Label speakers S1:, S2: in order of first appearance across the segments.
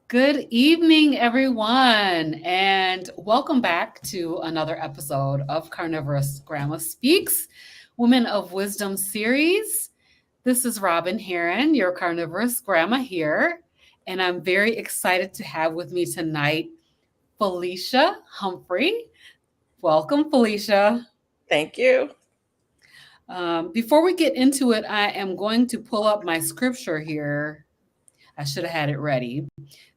S1: Good evening, everyone, and welcome back to another episode of Carnivorous Grandma Speaks, Women of Wisdom series. This is Robyn Herron, your carnivorous grandma here, and I'm very excited to have with me tonight Felicia Humphrey. Welcome, Felicia.
S2: Thank you.
S1: Before we get into it, I am going to pull up my scripture here. I should have had it ready,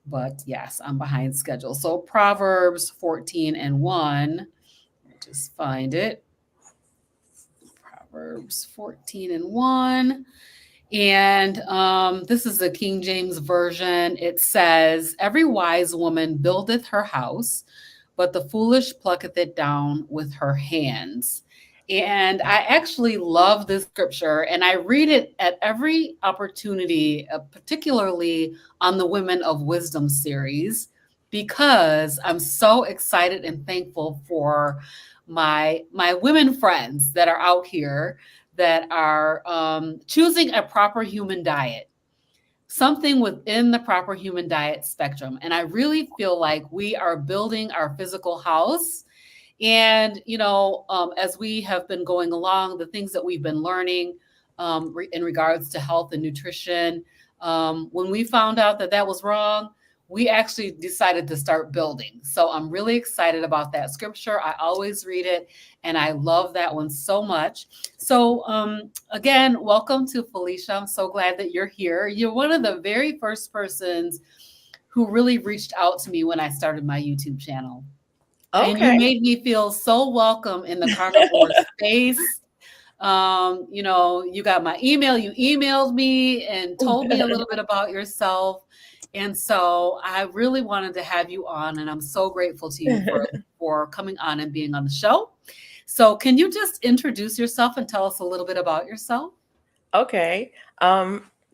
S1: but yes, I'm behind schedule. So Proverbs 14 and 1. Just find it. Proverbs 14 and 1. And this is the King James Version. It says, "Every wise woman buildeth her house, but the foolish plucketh it down with her hands." And I actually love this scripture, and I read it at every opportunity, particularly on the Women of Wisdom series, because I'm so excited and thankful for my women friends that are out here that are choosing a proper human diet, something within the proper human diet spectrum. And I really feel like we are building our physical house. And, as we have been going along, the things that we've been learning in regards to health and nutrition, when we found out that that was wrong, we actually decided to start building. So I'm really excited about that scripture. I always read it, and I love that one so much. So, again, welcome to Felicia. I'm so glad that you're here. You're one of the very first persons who really reached out to me when I started my YouTube channel. And you
S2: Okay.
S1: made me feel so welcome in the carnivore space. You got my email, you emailed me and told me a little bit about yourself. And so I really wanted to have you on, and I'm so grateful to you for coming on and being on the show. So can you just introduce yourself and tell us a little bit about yourself?
S2: Okay.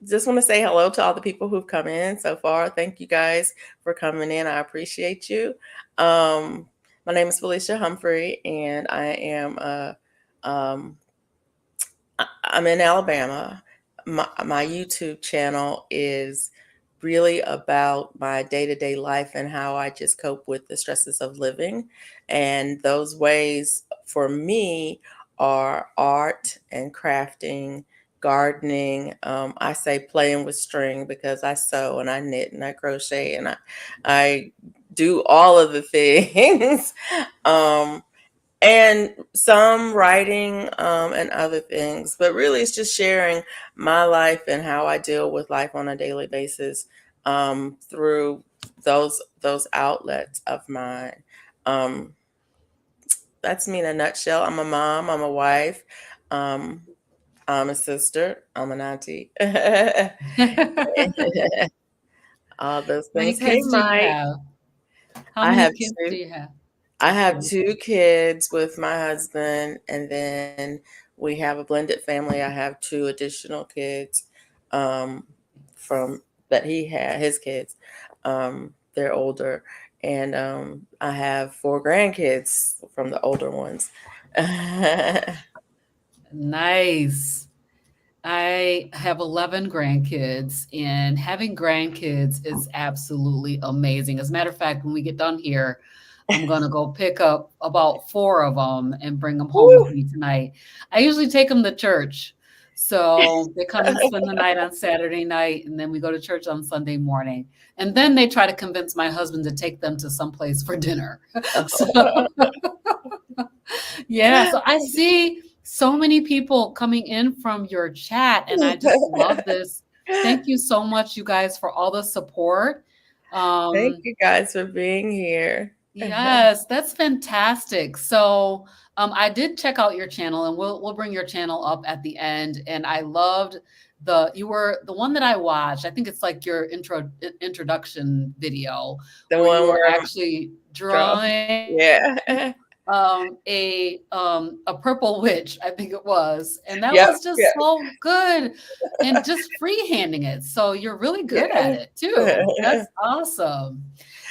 S2: Just want to say hello to all the people who've come in so far. Thank you guys for coming in. I appreciate you. My name is Felicia Humphrey, and um, I'm in Alabama. My YouTube channel is really about my day-to-day life and how I just cope with the stresses of living. And those ways for me are art and crafting, gardening. I say playing with string because I sew and I knit and I crochet and I do all of the things. um, and some writing and other things, but really it's just sharing my life and how I deal with life on a daily basis through those outlets of mine. um, that's me in a nutshell. I'm a mom, I'm a wife, um, I'm a sister, I'm an auntie. All those
S1: How many
S2: things. Hey
S1: kids do you
S2: Mike.
S1: have? How
S2: I
S1: many
S2: have
S1: kids do
S2: two.
S1: you have?
S2: I have
S1: Two.
S2: two kids with my husband, and then we have a blended family. I have two additional kids um, from that he had, his kids. They're older, and I have four grandkids from the older ones.
S1: Nice. I have 11 grandkids, and having grandkids is absolutely amazing. As a matter of fact, when we get done here, I'm going to go pick up about four of them and bring them home with
S2: Woo!
S1: me tonight. I usually take them to church. So they come and spend the night on Saturday night, and then we go to church on Sunday morning. And then they try to convince my husband to take them to some place for dinner. So yeah, so I see so many people coming in from your chat, and I just love this. Thank you so much, you guys, for all the support.
S2: Thank
S1: Um,
S2: you guys for being here.
S1: yes, that's fantastic. So, I did check out your channel, and we'll bring your channel up at the end. And I loved you were the one that I watched. I think it's like your introduction video
S2: The
S1: where you
S2: one
S1: were
S2: where I'm
S1: actually
S2: draw.
S1: drawing
S2: Yeah.
S1: a purple witch, I think it was, and that
S2: Yep.
S1: was just
S2: Yep.
S1: so good, and just freehanding it. So you're really good at it too.
S2: Yeah.
S1: That's awesome.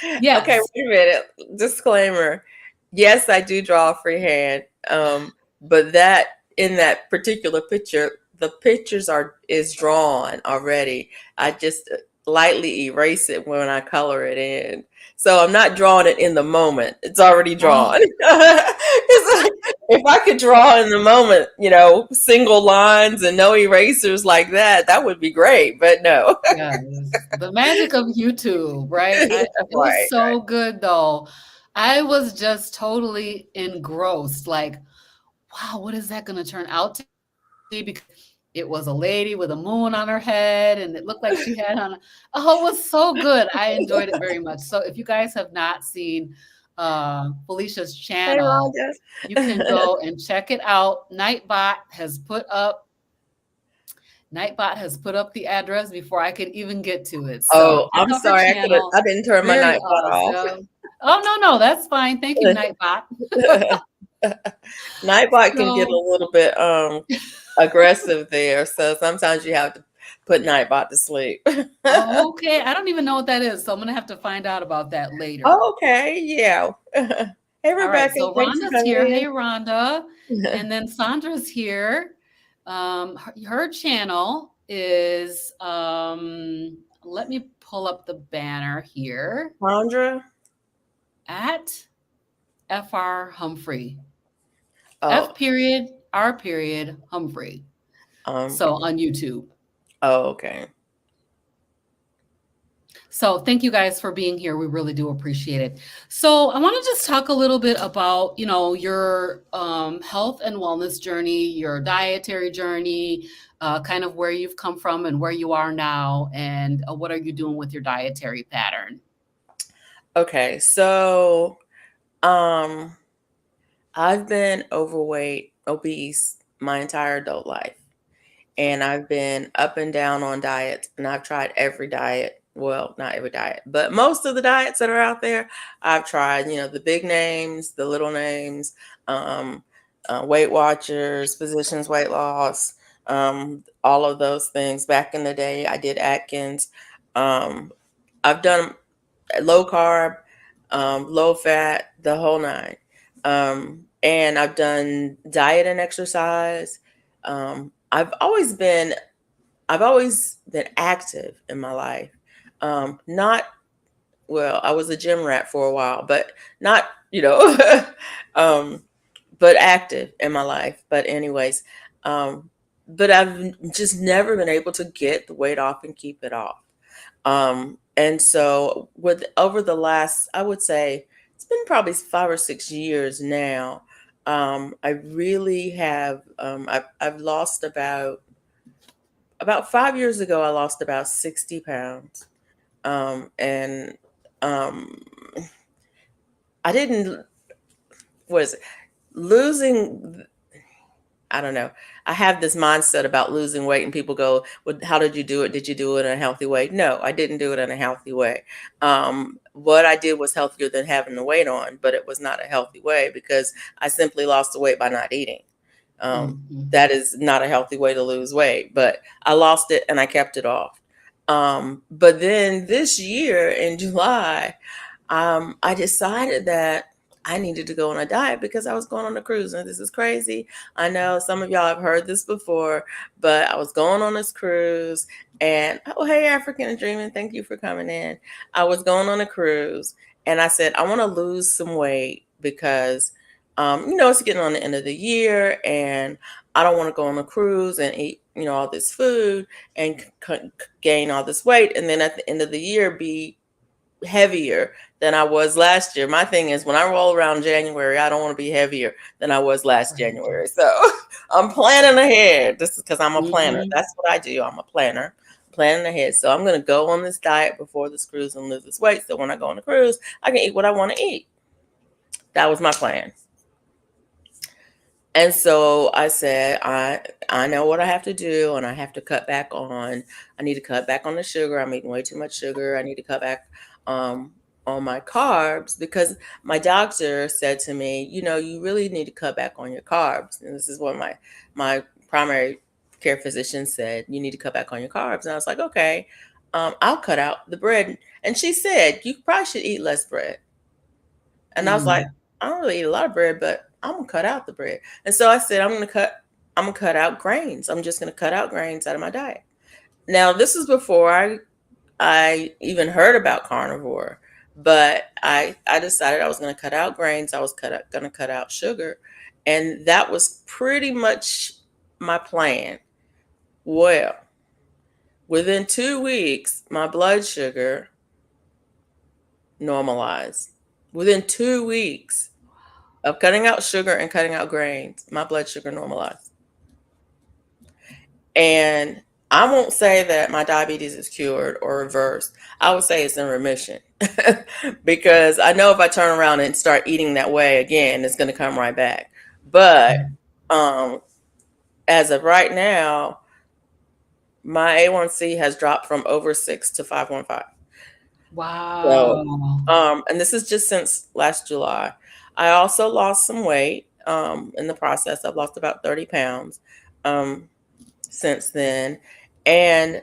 S2: Okay,
S1: Yes.
S2: wait a minute. Disclaimer. Yes, I do draw freehand. But that in that particular picture, the pictures are is drawn already. I just lightly erase it when I color it in. So I'm not drawing it in the moment. It's already drawn.
S1: Oh,
S2: It's like, if I could draw in the moment, single lines and no erasers like that, that would be great. But no.
S1: yes. The magic of YouTube, right? It was
S2: Right.
S1: so good though. I was just totally engrossed. Like, wow, what is that going to turn out to be? Because it was a lady with a moon on her head and it looked like she had on. Oh, it was so good. I enjoyed it very much. So if you guys have not seen Felicia's
S2: Hey,
S1: channel,
S2: Rhonda.
S1: you can go and check it out. Nightbot has put up the address before I could even get to it. So
S2: Oh,
S1: check
S2: I'm
S1: out her
S2: sorry.
S1: channel.
S2: I didn't turn my
S1: Very
S2: night bot off.
S1: awesome. Oh no, that's fine. Thank you, Nightbot.
S2: Nightbot can get a
S1: So
S2: little bit aggressive there, so sometimes you have to put Nightbot to sleep.
S1: oh, okay. I don't even know what that is. So I'm gonna have to find out about that later.
S2: Oh, okay, yeah. Hey,
S1: All right.
S2: Rebecca,
S1: So
S2: thanks for
S1: Rhonda's here. Hey,
S2: coming
S1: Rhonda.
S2: in.
S1: And then Sandra's here. Her channel is let me pull up the banner here
S2: Sandra?
S1: at FR Humphrey.
S2: Oh,
S1: F period R period Humphrey. So on YouTube.
S2: oh, okay.
S1: So thank you guys for being here. We really do appreciate it. So I want to just talk a little bit about, your health and wellness journey, your dietary journey, kind of where you've come from and where you are now, and what are you doing with your dietary pattern?
S2: Okay, so um I've been overweight, obese my entire adult life. And I've been up and down on diets, and I've tried every diet. Well, not every diet, but most of the diets that are out there, I've tried. The big names, the little names, um, Weight Watchers, Physicians Weight Loss, all of those things. Back in the day, I did Atkins. Um, I've done low carb, low fat, the whole nine. And I've done diet and exercise. I've always been active in my life. Not well, I was a gym rat for a while, but not, um, but active in my life. But anyways, um, but I've just never been able to get the weight off and keep it off. And so with over the last, I would say it's been probably 5 or 6 years now. I really have, I've lost about 5 years ago, I lost about 60 pounds. And um, I didn't, was losing, I don't know. I have this mindset about losing weight, and people go, "Well, how did you do it? Did you do it in a healthy way?" No, I didn't do it in a healthy way. What I did was healthier than having the weight on, but it was not a healthy way because I simply lost the weight by not eating.
S1: Mhm.
S2: That is not a healthy way to lose weight, but I lost it and I kept it off. But then this year in July, I decided that I needed to go on a diet because I was going on a cruise. And this is crazy. I know some of y'all have heard this before, but I was going on this cruise. And oh, hey, African Dreaming, thank you for coming in. I was going on a cruise and I said, I want to lose some weight because, it's getting on the end of the year and I don't want to go on a cruise and eat, all this food and gain all this weight. And then at the end of the year, be heavier than I was last year. My thing is when I roll around January, I don't want to be heavier than I was last
S1: Right.
S2: January. So I'm planning ahead. This is because I'm a planner.
S1: Mhm.
S2: That's what I do. I'm a planner, planning ahead. So I'm going to go on this diet before this cruise and lose this weight. So when I go on a cruise, I can eat what I want to eat. That was my plan. And so I said, I know what I have to do, and I have to cut back on. I need to cut back on the sugar. I'm eating way too much sugar. I need to cut back um, on my carbs because my doctor said to me, you really need to cut back on your carbs. And this is what my primary care physician said. You need to cut back on your carbs. And I was like, okay, I'll cut out the bread. And she said, you probably should eat less bread. And I was like,
S1: Mm.
S2: I don't really eat a lot of bread, but I'm gonna cut out the bread. And so I said, I'm gonna cut out grains. I'm just gonna cut out grains out of my diet. Now, this is before I I even heard about carnivore, but I decided I was going to cut out grains. I was going to cut out sugar, and that was pretty much my plan. Well, within 2 weeks, my blood sugar normalized. Within 2 weeks of cutting out sugar and cutting out grains, my blood sugar normalized. And I won't say that my diabetes is cured or reversed. I would say it's in remission because I know if I turn around and start eating that way again, it's going to come right back. But um, as of right now, my A1C has dropped from over 6 to 5.5. So,
S1: Wow.
S2: and this is just since last July. I also lost some weight in the process. I've lost about 30 pounds. Since then. And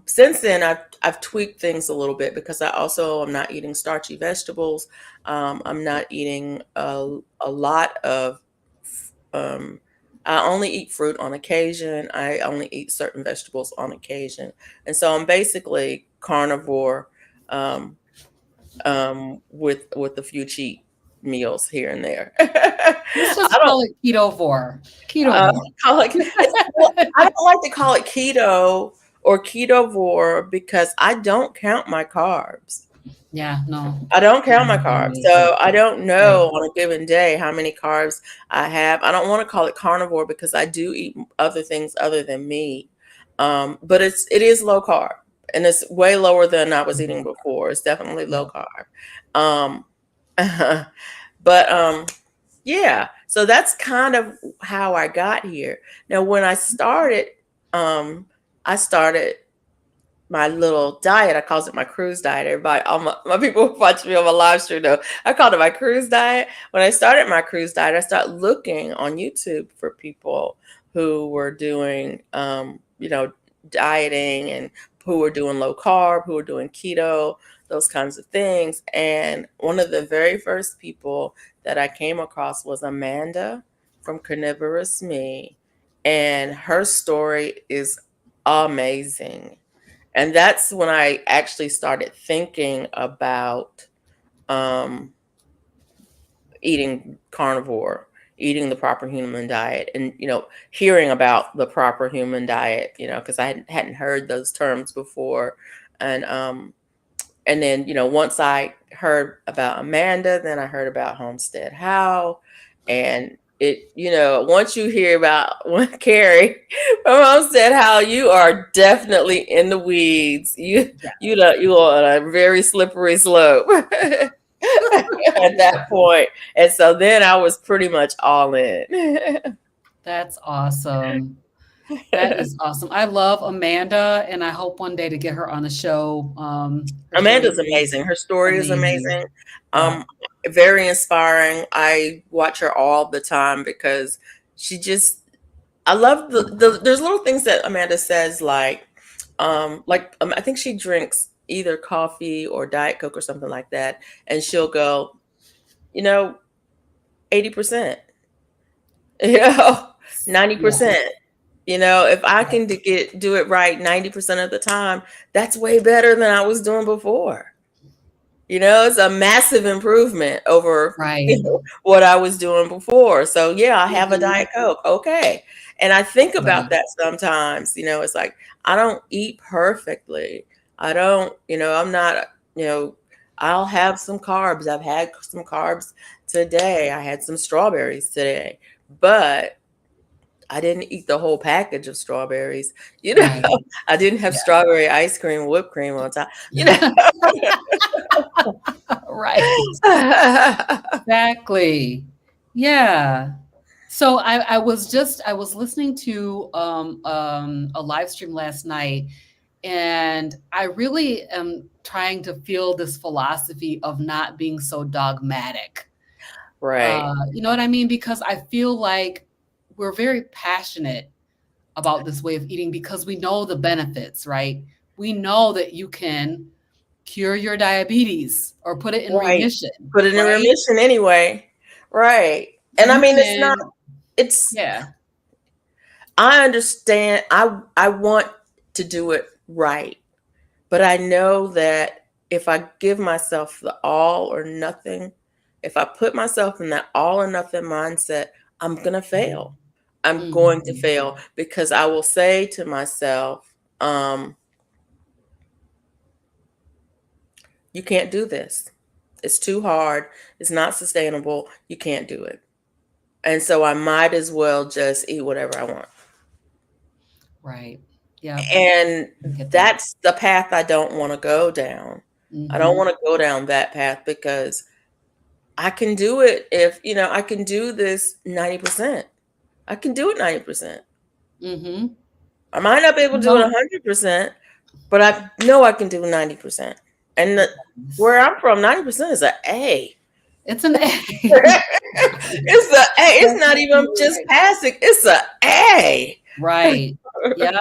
S2: since then, I've tweaked things a little bit because I also am not eating starchy vegetables. I'm not eating a lot of. Um, I only eat fruit on occasion. I only eat certain vegetables on occasion, and so I'm basically carnivore with a few cheat meals here and there.
S1: Let's
S2: I
S1: just
S2: don't
S1: call it ketovore. Ketovore.
S2: call it. Well, I don't like to call it keto or ketovore because I don't count my carbs.
S1: Yeah, no.
S2: I don't count my
S1: Me
S2: carbs,
S1: neither.
S2: so I don't
S1: Right.
S2: know on a given day how many carbs I have. I don't want to call it carnivore because I do eat other things other than meat. But it is low carb, and it's way lower than I was eating before. It's definitely low
S1: Yeah.
S2: carb. Um, but yeah, so that's kind of how I got here. Now, when um, I started my little diet. I calls it my cruise diet. Everybody, all my people who watch me on my live stream know I called it my cruise diet. When I started my cruise diet, I started looking on YouTube for people who were doing, dieting and who were doing low carb, who were doing keto, those kinds of things. And one of the very first people that I came across was Amanda from Carnivore Me, and her story is amazing. And that's when I actually started thinking about um, eating carnivore, eating the proper human diet, and hearing about the proper human diet. Because I hadn't heard those terms before, and then once I heard about Amanda, then I heard about Homestead How, and once you hear about Carrie from Homestead How, you are definitely in the weeds.
S1: Yeah.
S2: You are on a very slippery slope at that point, and so then I was pretty much all in.
S1: That's awesome. That is awesome. I love Amanda, and I hope one day to get her on the show. Her story
S2: Amanda's
S1: is
S2: amazing. Her story is
S1: amazing.
S2: amazing.
S1: Yeah.
S2: Um, Very inspiring. I watch her all the time because she just I love there's little things that Amanda says I think she drinks either coffee or Diet Coke or something like that, and she'll go, you know, 80%, you know,
S1: Yeah.
S2: 90%. If I can do it right 90% of the time, that's way better than I was doing before. It's a massive improvement over
S1: Right.
S2: what I was doing before. So yeah, I have a
S1: Mhm.
S2: Diet Coke. Okay. And I think about
S1: Right.
S2: that sometimes. It's like I don't eat perfectly. I don't, I'm not, I'll have some carbs. I've had some carbs today. I had some strawberries today. But I didn't eat the whole package of strawberries. You know,
S1: Right.
S2: I didn't have
S1: Yeah.
S2: strawberry ice cream, whipped cream on top.
S1: Right. Exactly. Yeah. So I was listening to a live stream last night, and I really am trying to feel this philosophy of not being so dogmatic.
S2: Right.
S1: You know what I mean? Because I feel like we're very passionate about this way of eating because we know the benefits, right? We know that you can cure your diabetes or put it in
S2: Right.
S1: remission,
S2: Put it in
S1: right?
S2: remission anyway. Right. And I
S1: You
S2: mean, it's not,
S1: can,
S2: it's,
S1: yeah,
S2: I understand. I want to do it right, But I know that if I give myself the all or nothing, if I put myself in that all or nothing mindset, I'm going to fail. I'm going to
S1: Mhm.
S2: fail because I will say to myself, you can't do this. It's too hard. It's not sustainable. You can't do it. And so I might as well just eat whatever I want.
S1: Right. Yep.
S2: And
S1: I get that.
S2: that's the path I don't want to go down. I don't
S1: Mhm.
S2: want to go down that path because I can do it if, I can do this 90%. I can do it 90%.
S1: Mhm.
S2: I might not be able to do it
S1: No.
S2: 100%, but I know I can do 90%. And where
S1: Yes.
S2: I'm from, 90% is an A.
S1: It's an A.
S2: It's a A. It's
S1: That's
S2: not even
S1: absolutely
S2: just
S1: right.
S2: passing. It's a A.
S1: Right. Yep.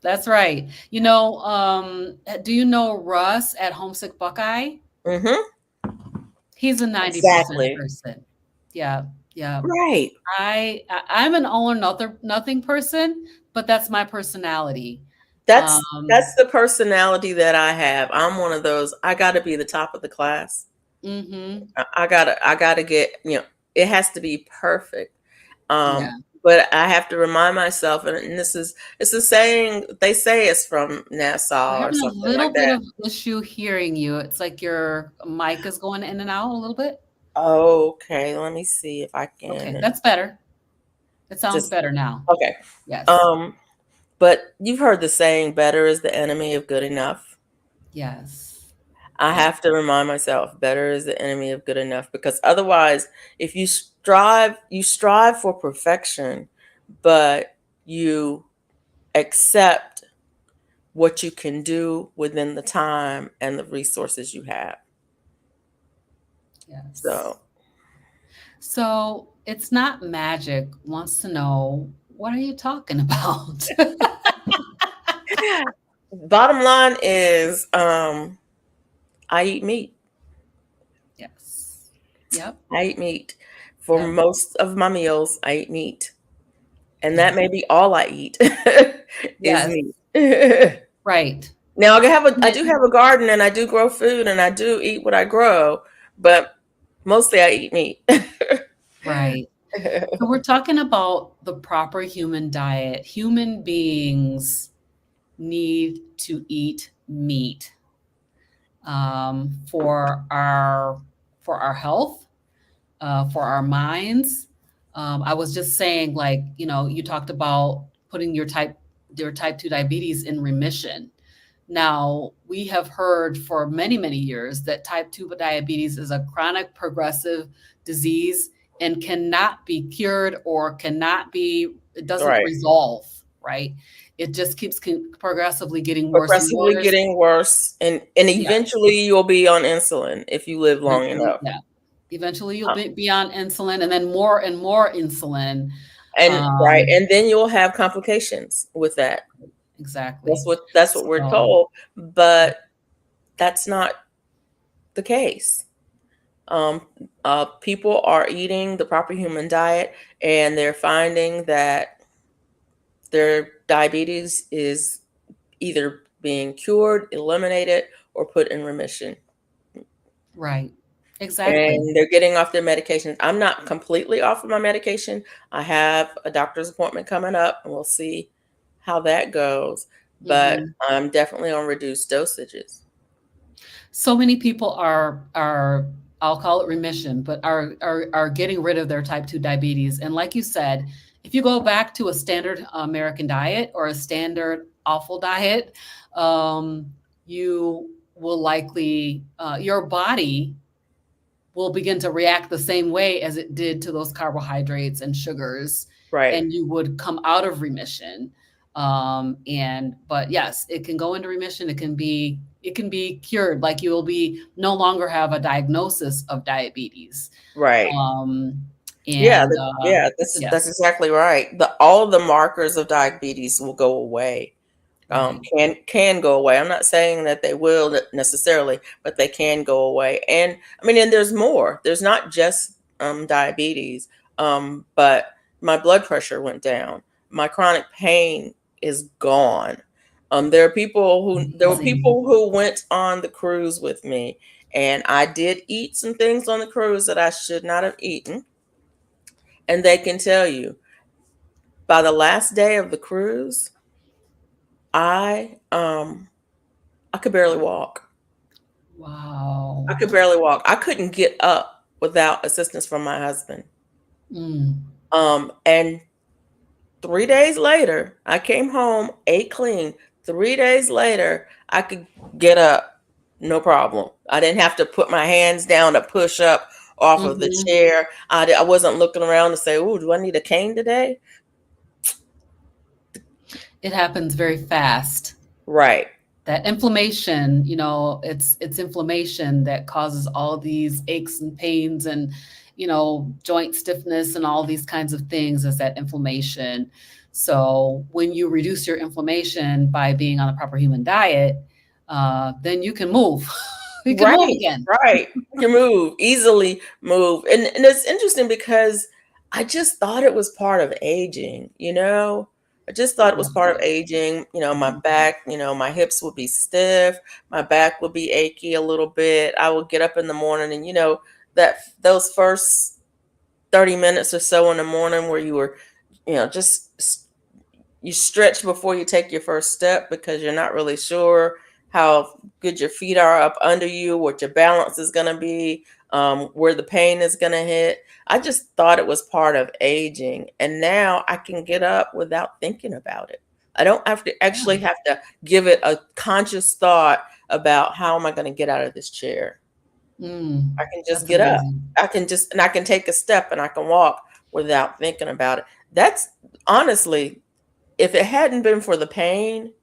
S1: That's right. Do you know Russ at Homesick Buckeye?
S2: Mm-hmm.
S1: He's a 90%
S2: Exactly.
S1: person. Yeah. Yeah.
S2: Right.
S1: I'm an all or nothing person, but that's my personality.
S2: That's
S1: Um,
S2: the personality that I have. I'm one of those. I got to be the top of the class.
S1: mhm.
S2: I gotta get. It has to be perfect.
S1: Yeah.
S2: But I have to remind myself, and it's a saying. They say it's from
S1: We're
S2: NASA or
S1: having a
S2: something like
S1: little bit
S2: that.
S1: of issue hearing you. It's like your mic is going in and out a little bit.
S2: Okay, let me see if I
S1: Okay,
S2: can
S1: that's better. It sounds
S2: just.
S1: better now.
S2: Okay.
S1: Yes.
S2: Um, but you've heard the saying, "Better is the enemy of good enough."
S1: Yes.
S2: I
S1: Yes.
S2: have to remind myself, better is the enemy of good enough, because otherwise, if you strive for perfection, but you accept what you can do within the time and the resources you have.
S1: Yes.
S2: So,
S1: So it's not magic wants to know what are you talking about?
S2: bottom line is, I eat meat.
S1: Yes. Yep.
S2: I eat meat. For
S1: Yep.
S2: most of my meals, I eat meat. And that
S1: Yes.
S2: may be all I eat is
S1: Yes.
S2: meat.
S1: Right.
S2: Now I do have a garden, and I do grow food, and I do eat what I grow, but mostly I eat meat.
S1: Right. So we're talking about the proper human diet. Human beings need to eat meat for our health, for our minds. I was just saying, like, you talked about putting your type 2 diabetes in remission. Now, we have heard for many, many years that type 2 diabetes is a chronic progressive disease and cannot be cured or it doesn't
S2: Right.
S1: resolve, right? It just keeps progressively getting worse and
S2: Progressively
S1: worse.
S2: getting worse, and
S1: Yes,
S2: eventually you'll be on insulin if you live long
S1: eventually,
S2: enough.
S1: yeah. Eventually, you'll
S2: Uh,
S1: be on insulin and then more and more insulin.
S2: and right,
S1: Um,
S2: and then you'll have complications with that.
S1: exactly.
S2: That's what we're
S1: So,
S2: told, but that's not the case. Um, People are eating the proper human diet, and they're finding that their diabetes is either being cured, eliminated, or put in remission.
S1: right. Exactly.
S2: And they're getting off their medications. I'm not completely off of my medication. I have a doctor's appointment coming up, and we'll see how that goes. But
S1: Mhm.
S2: I'm definitely on reduced dosages.
S1: So many people are I'll call it remission, but are getting rid of their type 2 diabetes. And like you said, if you go back to a standard American diet or a standard awful diet, you will likely your body will begin to react the same way as it did to those carbohydrates and sugars,
S2: Right,
S1: and you would come out of remission. But yes, it can go into remission. It can be cured. Like you will be no longer have a diagnosis of diabetes.
S2: right.
S1: Um,
S2: Yeah,
S1: and
S2: yeah, that's
S1: yes,
S2: exactly right. All the markers of diabetes will go away.
S1: right.
S2: Can go away. I'm not saying that they will necessarily, but they can go away. And I mean, and there's more. There's not just diabetes, but my blood pressure went down. My chronic pain is gone. There were
S1: Amazing.
S2: people who went on the cruise with me, and I did eat some things on the cruise that I should not have eaten. And they can tell you by the last day of the cruise, I um I could barely walk. I
S1: Wow.
S2: could barely walk. I couldn't get up without assistance from my husband.
S1: Mm.
S2: And 3 days later, I came home, ate clean. 3 days later, I could get up, no problem. I didn't have to put my hands down to push up off of the
S1: Mhm.
S2: chair. I wasn't looking around to say, "Ooh, do I need a cane today?"
S1: It happens very fast.
S2: Right.
S1: That inflammation, it's inflammation that causes all these aches and pains and, joint stiffness and all these kinds of things is that inflammation. So when you reduce your inflammation by being on a proper human diet, then you can move. You can move
S2: Right,
S1: again.
S2: right. You can move, easily move. And it's interesting because I just thought it was part of aging, you know? I just thought it was part of aging. My back, my hips would be stiff, my back would be achy a little bit. I would get up in the morning and that those first 30 minutes or so in the morning where you were, just you stretch before you take your first step because you're not really sure how good your feet are up under you, what your balance is going to be, where the pain is going to hit. I just thought it was part of aging. And now I can get up without thinking about it. I don't have to actually
S1: Yeah.
S2: have to give it a conscious thought about how am I going to get out of this chair.
S1: Mm,
S2: I can just
S1: that's
S2: get up.
S1: amazing.
S2: I can take a step and I can walk without thinking about it. That's honestly, if it hadn't been for the pain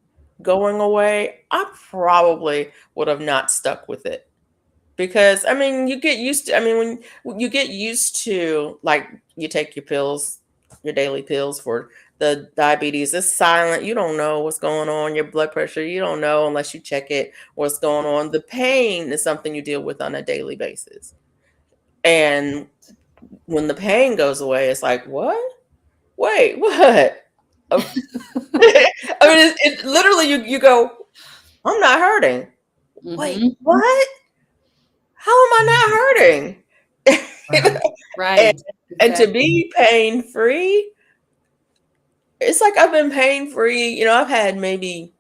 S2: going away, I probably would have not stuck with it. Because I mean, you get used to, I mean, when you get used to, like, you take your pills, your daily pills for the diabetes, it's silent. You don't know what's going on, your blood pressure, you don't know unless you check it, what's going on. The pain is something you deal with on a daily basis. And when the pain goes away, it's like, what? Wait, what? I mean, it literally, you go, I'm not hurting. Wait,
S1: Hmm.
S2: what? How am I not hurting? You know?
S1: Right.
S2: and,
S1: Right.
S2: and to
S1: Exactly.
S2: be pain free, it's like I've been pain free. I've had maybe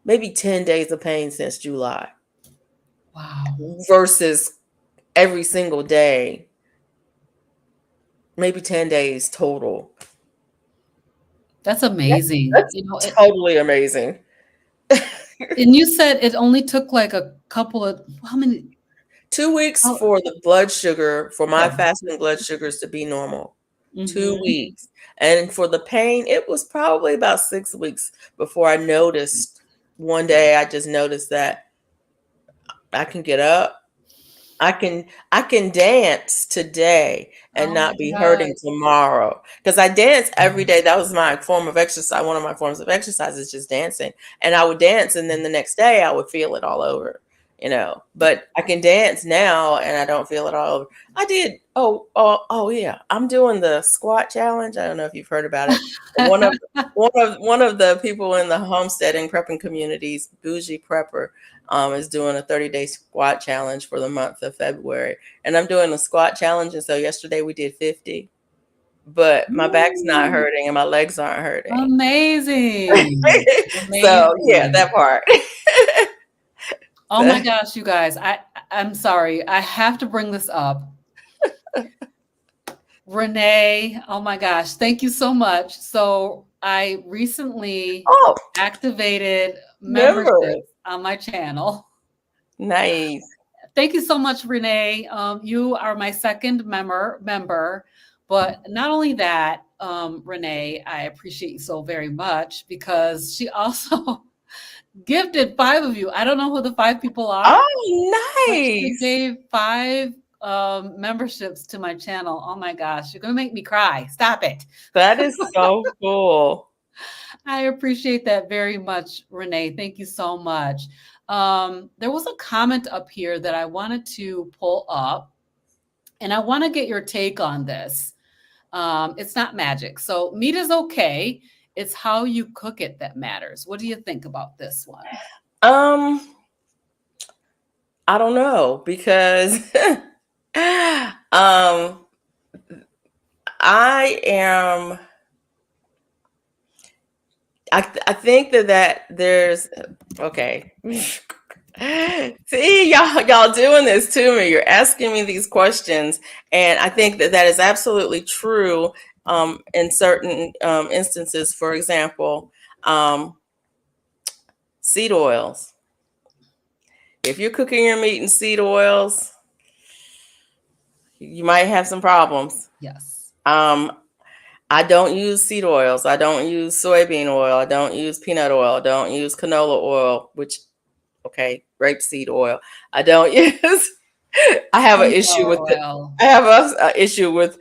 S2: 10 days of pain since July
S1: Wow.
S2: versus every single day, maybe 10 days total.
S1: That's
S2: That-
S1: amazing.
S2: That's totally amazing.
S1: And you said it only took like a couple of how many?
S2: 2 weeks
S1: Oh,
S2: for the blood sugar, for my
S1: okay.
S2: fasting blood sugars to be normal. 2 weeks.
S1: Mhm.
S2: And for the pain, it was probably about 6 weeks before I noticed. One day I just noticed that I can get up. I can dance today and
S1: Oh my
S2: not be
S1: God.
S2: hurting tomorrow. Because I dance every day. That was my form of exercise. One of my forms of exercise is just dancing. And I would dance and then the next day I would feel it all over. But I can dance now and I don't feel it all over. I did. Oh yeah. I'm doing the squat challenge. I don't know if you've heard about it. One of the people in the homesteading prepping communities, Bougie Prepper, is doing a 30-day squat challenge for the month of February. And I'm doing a squat challenge. And so yesterday we did 50, but my back's not
S1: Ooh,
S2: hurting and my legs aren't hurting.
S1: amazing.
S2: So yeah,
S1: Amazing.
S2: that part.
S1: Oh my gosh, you guys. I'm sorry. I have to bring this up. Renee, oh my gosh, thank you so much. So I recently
S2: Oh,
S1: activated
S2: members.
S1: memberships on my channel.
S2: Nice.
S1: Thank you so much, Renee. You are my second member, but not only that, Renee, I appreciate you so very much because she also gifted five of you. I don't know who the five people are,
S2: Oh,
S1: but she
S2: nice.
S1: gave five memberships to my channel. Oh my gosh, you're gonna make me cry. Stop it.
S2: That is so cool.
S1: I appreciate that very much, Renee. Thank you so much. There was a comment up here that I wanted to pull up, and I want to get your take on this. It's not magic. So, meat is okay It's how you cook it that matters. What do you think about this one?
S2: Um, I don't know because I am I think that there's okay. See, y'all doing this to me. You're asking me these questions, and I think that that is absolutely true in certain instances. For example, um, seed oils. If you're cooking your meat in seed oils, you might have some problems.
S1: Yes.
S2: Um, I don't use seed oils. I don't use soybean oil. I don't use peanut oil. I don't use canola oil, which, okay, rapeseed oil. I don't use. I have an issue
S1: Sunflower
S2: with it.
S1: oil.
S2: I have a issue with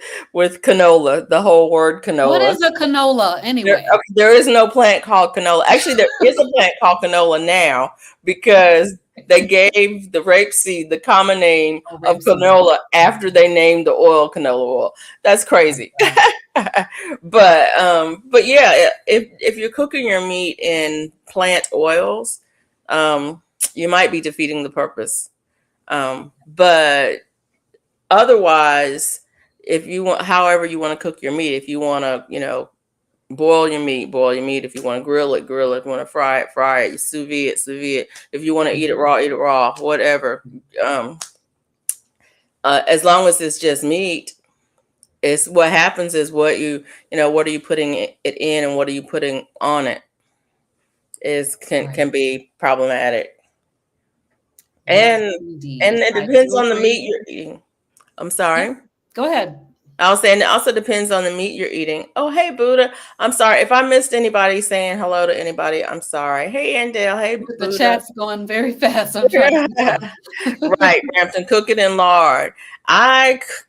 S2: canola. The whole word
S1: What
S2: canola.
S1: is a canola
S2: There,
S1: anyway?
S2: okay, there is no plant called canola. Actually, there is a plant called canola now because they gave the rapeseed the common name
S1: Oh,
S2: of
S1: rapeseed.
S2: canola after they named the oil canola oil. That's crazy.
S1: Gotcha.
S2: But yeah, if you're cooking your meat in plant oils, you might be defeating the purpose. But otherwise, if you want, however you want to cook your meat, if you want to, boil your meat, boil your meat. If you want to grill it, grill it. If you want to fry it, fry it. You sous vide it, sous vide it. If you want to eat
S1: Mhm.
S2: it raw, whatever. Um, as long as it's just meat, it's what happens is what are you putting it in and what are you putting on it is
S1: Right.
S2: can be problematic.
S1: Yes,
S2: And
S1: indeed.
S2: it
S1: I
S2: depends
S1: do
S2: on the meat
S1: agree.
S2: you're eating. I'm
S1: Yep.
S2: sorry.
S1: Go ahead.
S2: I was saying it also depends on the meat you're eating. Oh, hey, Buddha. I'm sorry. If I missed anybody saying hello to anybody, I'm sorry. Hey, Andale. Hey,
S1: The
S2: Buddha.
S1: chat's going very fast. I'm trying to keep up.
S2: Right, Brampton, cook it in lard.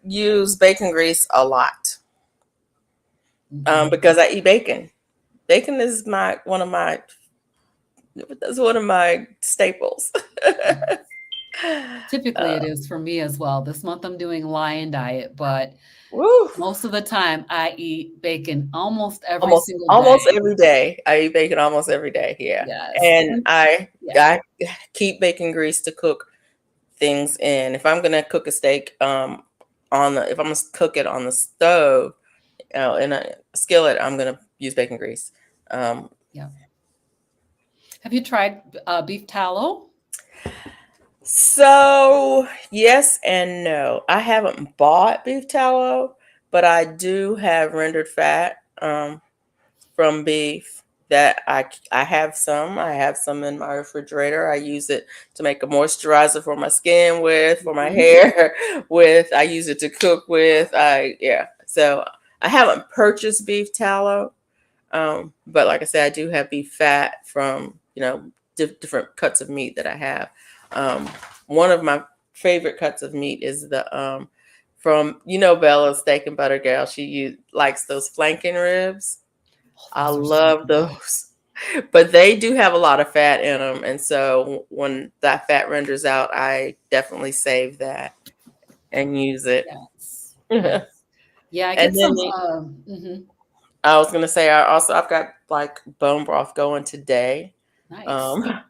S2: Use bacon grease a lot
S1: Mhm.
S2: because I eat bacon. Bacon is my one of my that's one of my staples.
S1: Typically, it is for me as well. This month I'm doing lion diet, but
S2: Woo.
S1: most of the time I eat bacon almost every single
S2: Almost
S1: day.
S2: every day. I eat bacon almost every day. Yeah,
S1: Yes.
S2: and
S1: And yeah.
S2: I keep bacon grease to cook things in. If I'm gonna cook a steak, if I'm gonna cook it on the stove, in a skillet, I'm gonna use bacon grease. Um,
S1: Yeah. Have you tried beef tallow?
S2: so yes and no. I haven't bought beef tallow, but I do have rendered fat from beef that I have some. I have some in my refrigerator. I use it to make a moisturizer for my skin with, for my
S1: Mhm.
S2: hair with. I use it to cook with. So I haven't purchased beef tallow. But like I said, I do have beef fat from different cuts of meat that I have. Um, One of my favorite cuts of meat is the from Bella Steak and Butter Gal. Likes those flanking ribs.
S1: Oh,
S2: I
S1: those are so
S2: love
S1: good.
S2: those, but they do have a lot of fat in them, and so when that fat renders out, I definitely save that and use it.
S1: Yes.
S2: And
S1: Yes. Yeah, I get
S2: then
S1: some mhm.
S2: I was gonna say I've got like bone broth going today.
S1: Nice.
S2: Um,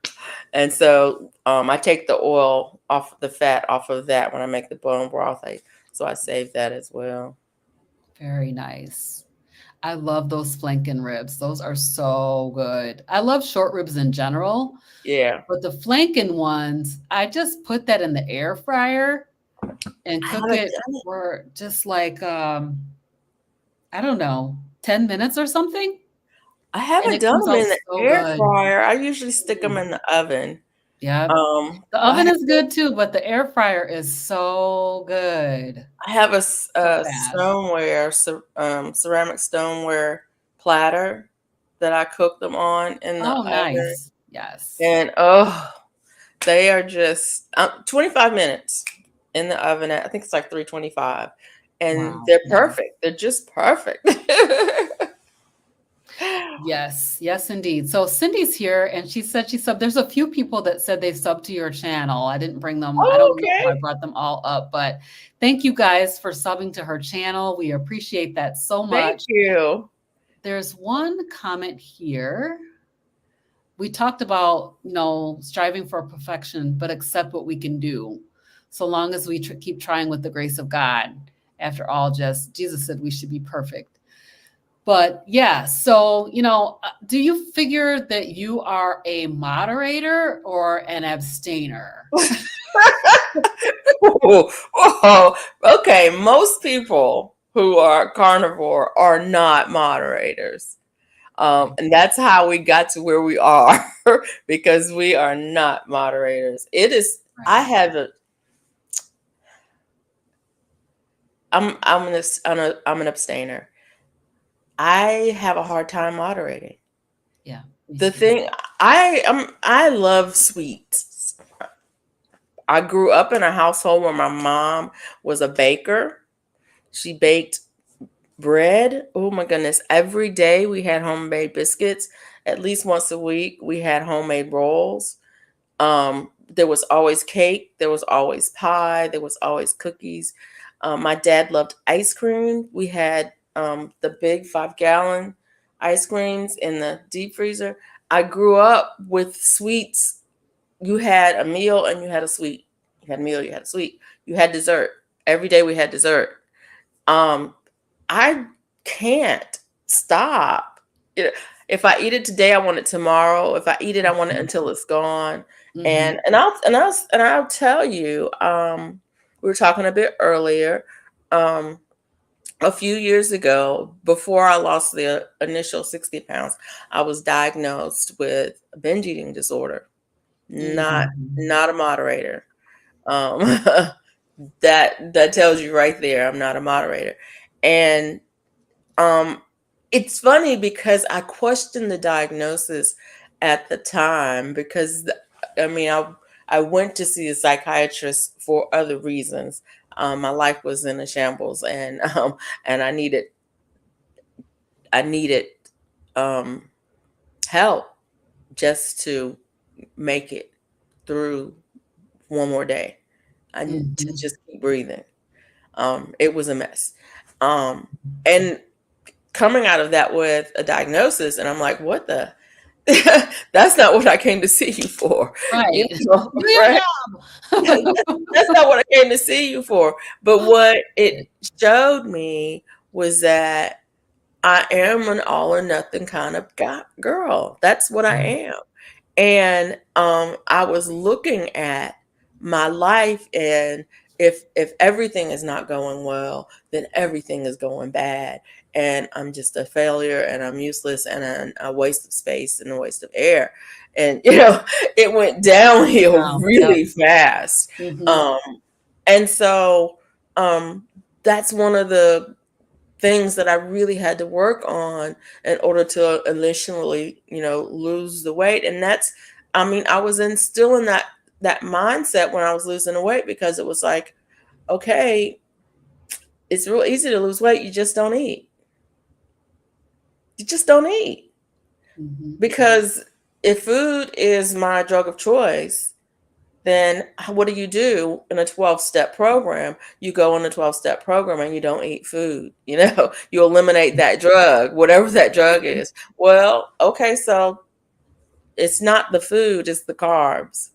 S2: and so I take the oil off the fat off of that when I make the bone broth. So I save that as well.
S1: Very nice. I love those flanken ribs. Those are so good. I love short ribs in general,
S2: Yeah,
S1: but the flanken ones, I just put that in the air fryer and
S2: I
S1: cook
S2: haven't
S1: it
S2: done it.
S1: for just like I don't know, 10 minutes or something,
S2: I
S1: and
S2: haven't
S1: it
S2: done
S1: comes
S2: them
S1: out
S2: in the
S1: so
S2: air
S1: good.
S2: fryer. I usually stick them
S1: Mm.
S2: in the oven.
S1: Yep. The
S2: I
S1: oven is good too, but the air fryer is so good.
S2: I have
S1: So
S2: a
S1: fast.
S2: ceramic stoneware platter that I cook them on in the
S1: Oh,
S2: oven,
S1: nice. Yes.
S2: and oh, they are just 25 minutes in the oven. I think it's like 325, and
S1: Wow.
S2: they're
S1: Yes.
S2: perfect. They're just perfect.
S1: Yes, yes, indeed. So Cindy's here and she said she subbed. There's a few people that said they subbed to your channel. I didn't bring them, I
S2: Oh,
S1: don't know if I
S2: okay.
S1: brought them all up, but thank you guys for subbing to her channel. We appreciate that so
S2: Thank
S1: much.
S2: you.
S1: There's one comment here. We talked about, striving for perfection, but accept what we can do. So long as we keep trying with the grace of God. After all, just Jesus said we should be perfect. But yeah, so, do you figure that you are a moderator or an abstainer?
S2: Okay, most people who are carnivore are not moderators. And that's how we got to where we are because we are not moderators. It is, I
S1: Right.
S2: have a, I'm an abstainer. I have a hard time moderating.
S1: Yeah, me
S2: The
S1: too.
S2: thing I love sweets. I grew up in a household where my mom was a baker. She baked bread. Oh my goodness. Every day we had homemade biscuits. At least once a week we had homemade rolls. There was always cake. There was always pie. There was always cookies. My dad loved ice cream. We had the big 5-gallon ice creams in the deep freezer. I grew up with sweets. You had a meal and you had a sweet. You had a meal, you had a sweet. You had dessert. Every day we had dessert. Um, I can't stop. You if I eat it today, I want it tomorrow. If I eat it, I want it until it's gone. And
S1: Mhm.
S2: I'll tell you, we were talking a bit earlier. Um, a few years ago, before I lost the initial 60 pounds, I was diagnosed with a binge eating disorder. Not
S1: Mhm.
S2: not a moderator. Um, that tells you right there, I'm not a moderator. And um, it's funny because I questioned the diagnosis at the time because I mean I went to see a psychiatrist for other reasons. My life was in a shambles, and I needed um, help just to make it through one more day. To
S1: Mhm.
S2: just keep breathing. It was a mess. And coming out of that with a diagnosis, and I'm like, what the? That's not what I came to see you for. You
S1: Right.
S2: know,
S1: Do your
S2: right?
S1: job.
S2: That's not what I came to see you for. But what it showed me was that I am an all or nothing kind of girl. That's what I
S1: Right.
S2: am. And I was looking at my life, and if everything is not going well, then everything is going bad, and I'm just a failure, and I'm useless, and a waste of space and a waste of air. And it went downhill
S1: Yep.
S2: really fast.
S1: Mhm.
S2: Um, and so that's one of the things that I really had to work on in order to initially, lose the weight. And I mean, I was still in that mindset when I was losing the weight because it was like, okay, it's real easy to lose weight. You just don't eat. You just don't eat
S1: Mhm.
S2: because if food is my drug of choice, then what do in a 12-step program? You go on a 12-step program and you don't eat food. You eliminate that drug, whatever that drug is. Well, okay, so it's not the food, it's the carbs.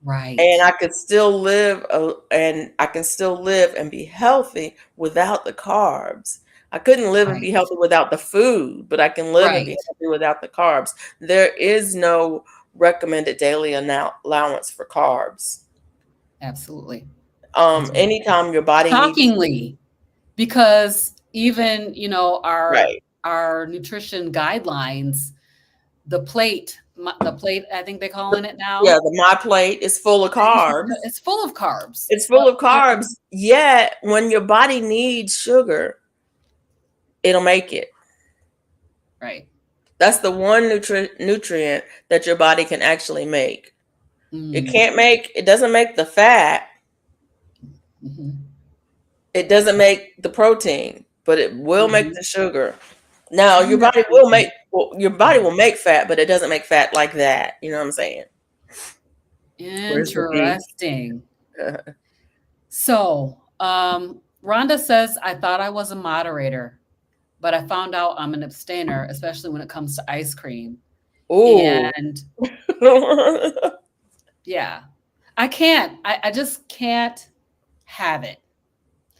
S1: Right.
S2: And I can still live and be healthy without the carbs. I couldn't live and be
S1: Right.
S2: healthy without the food, but I can live and be
S1: Right.
S2: healthy without the carbs. There is no recommended daily allowance for carbs.
S1: Absolutely. Absolutely.
S2: Anytime your body needs to,
S1: Shockingly, because even, our
S2: right.
S1: our nutrition guidelines, the plate, I think they're calling it
S2: Yeah,
S1: now,
S2: the my plate is full of carbs.
S1: it's full of carbs.
S2: It's full of carbs. Yet when your body needs sugar, it'll make it.
S1: Right.
S2: That's the one nutrient that your body can actually make.
S1: Mm.
S2: It doesn't make the fat,
S1: Mhm.
S2: it doesn't make the protein, but it will make
S1: Mhm.
S2: the sugar. Now,
S1: Interesting.
S2: your body will make fat, but it doesn't make fat like that. You know what I'm saying? Where's the beef?
S1: Interesting. So, Rhonda says, I thought I was a moderator, but I found out I'm an abstainer, especially when it comes to ice cream.
S2: Ooh.
S1: And yeah, I just can't have it.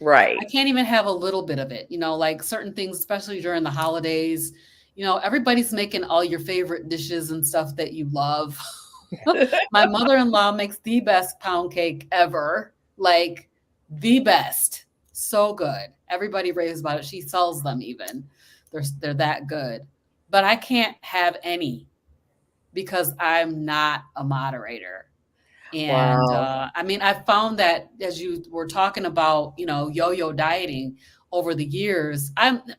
S1: I
S2: Right.
S1: can't even have a little bit of it, like certain things, especially during the holidays. Everybody's making all your favorite dishes and stuff that you love. My mother-in-law makes the best pound cake ever, like the best. So good. Everybody raves about it. She sells them even. They're that good. But I can't have any because I'm not a moderator. And
S2: Wow.
S1: I mean, I found that as you were talking about, yo-yo dieting over the years,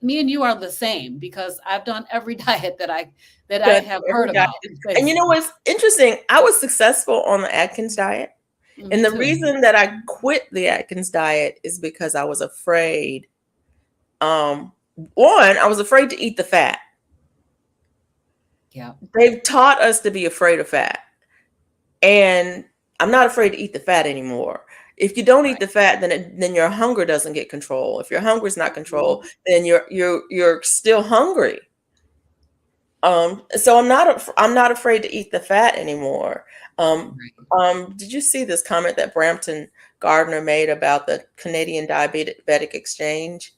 S1: me and you are the same because I've done every diet that I
S2: Done
S1: have heard
S2: every diet.
S1: about,
S2: And you know
S1: basically.
S2: what's interesting? I was successful on the Atkins diet. And
S1: Me
S2: the
S1: too.
S2: reason that I quit the Atkins diet is because I was afraid. Um, One, I was afraid to eat the fat.
S1: Yeah.
S2: They've taught us to be afraid of fat. And I'm not afraid to eat the fat anymore. If you don't eat
S1: Right.
S2: the fat, then your hunger doesn't get control. If your hunger is not
S1: Mhm.
S2: controlled, then you're still hungry. So I'm not afraid to eat the fat anymore. Um,
S1: Right.
S2: did you see this comment that Brampton Gardner made about the Canadian Diabetic Exchange?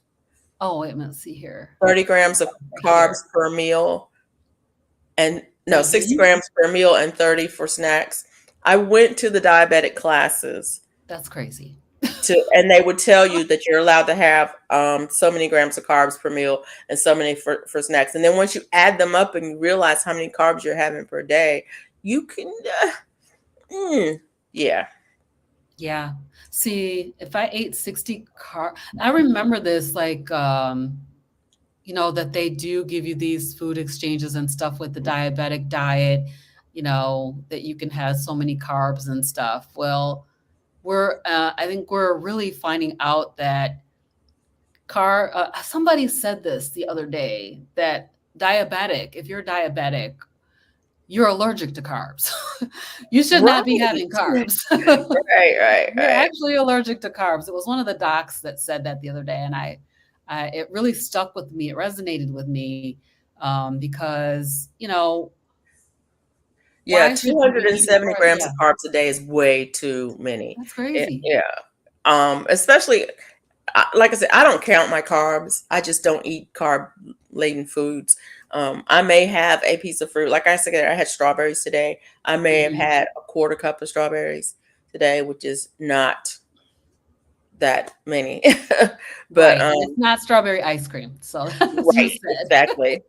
S1: Oh, wait a minute. See here.
S2: 30 grams of
S1: Right
S2: carbs
S1: here.
S2: per meal, and no, 60
S1: Hmm.
S2: grams per meal and 30 for snacks. I went to the diabetic classes
S1: That's crazy.
S2: and they would tell you that you're allowed to have so many grams of carbs per meal and so many for snacks. And then once you add them up and you realize how many carbs you're having per day, you can, mm, yeah.
S1: Yeah. See, if I ate 60 I remember this, like, that they do give you these food exchanges and stuff with the diabetic diet, that you can have so many carbs and stuff. Well, I think we're really finding out that somebody said this the other day that if you're diabetic, you're allergic to carbs. You should not be
S2: Right.
S1: having carbs.
S2: Right, right,
S1: You're
S2: right.
S1: actually allergic to carbs. It was one of the docs that said that the other day, and it really stuck with me. It resonated with me because
S2: Yeah,
S1: why should you be eating
S2: 270
S1: carbs?
S2: grams
S1: Yeah,
S2: of carbs a day is way too many.
S1: that's crazy.
S2: Yeah. Especially, like I said, I don't count my carbs. I just don't eat carb laden foods. I may have a piece of fruit. Like I said, I had strawberries today. I may have
S1: Hmm.
S2: had a quarter cup of strawberries today, which is not that many. But
S1: Right, and it's not strawberry ice cream. So, as you
S2: right,
S1: said.
S2: exactly.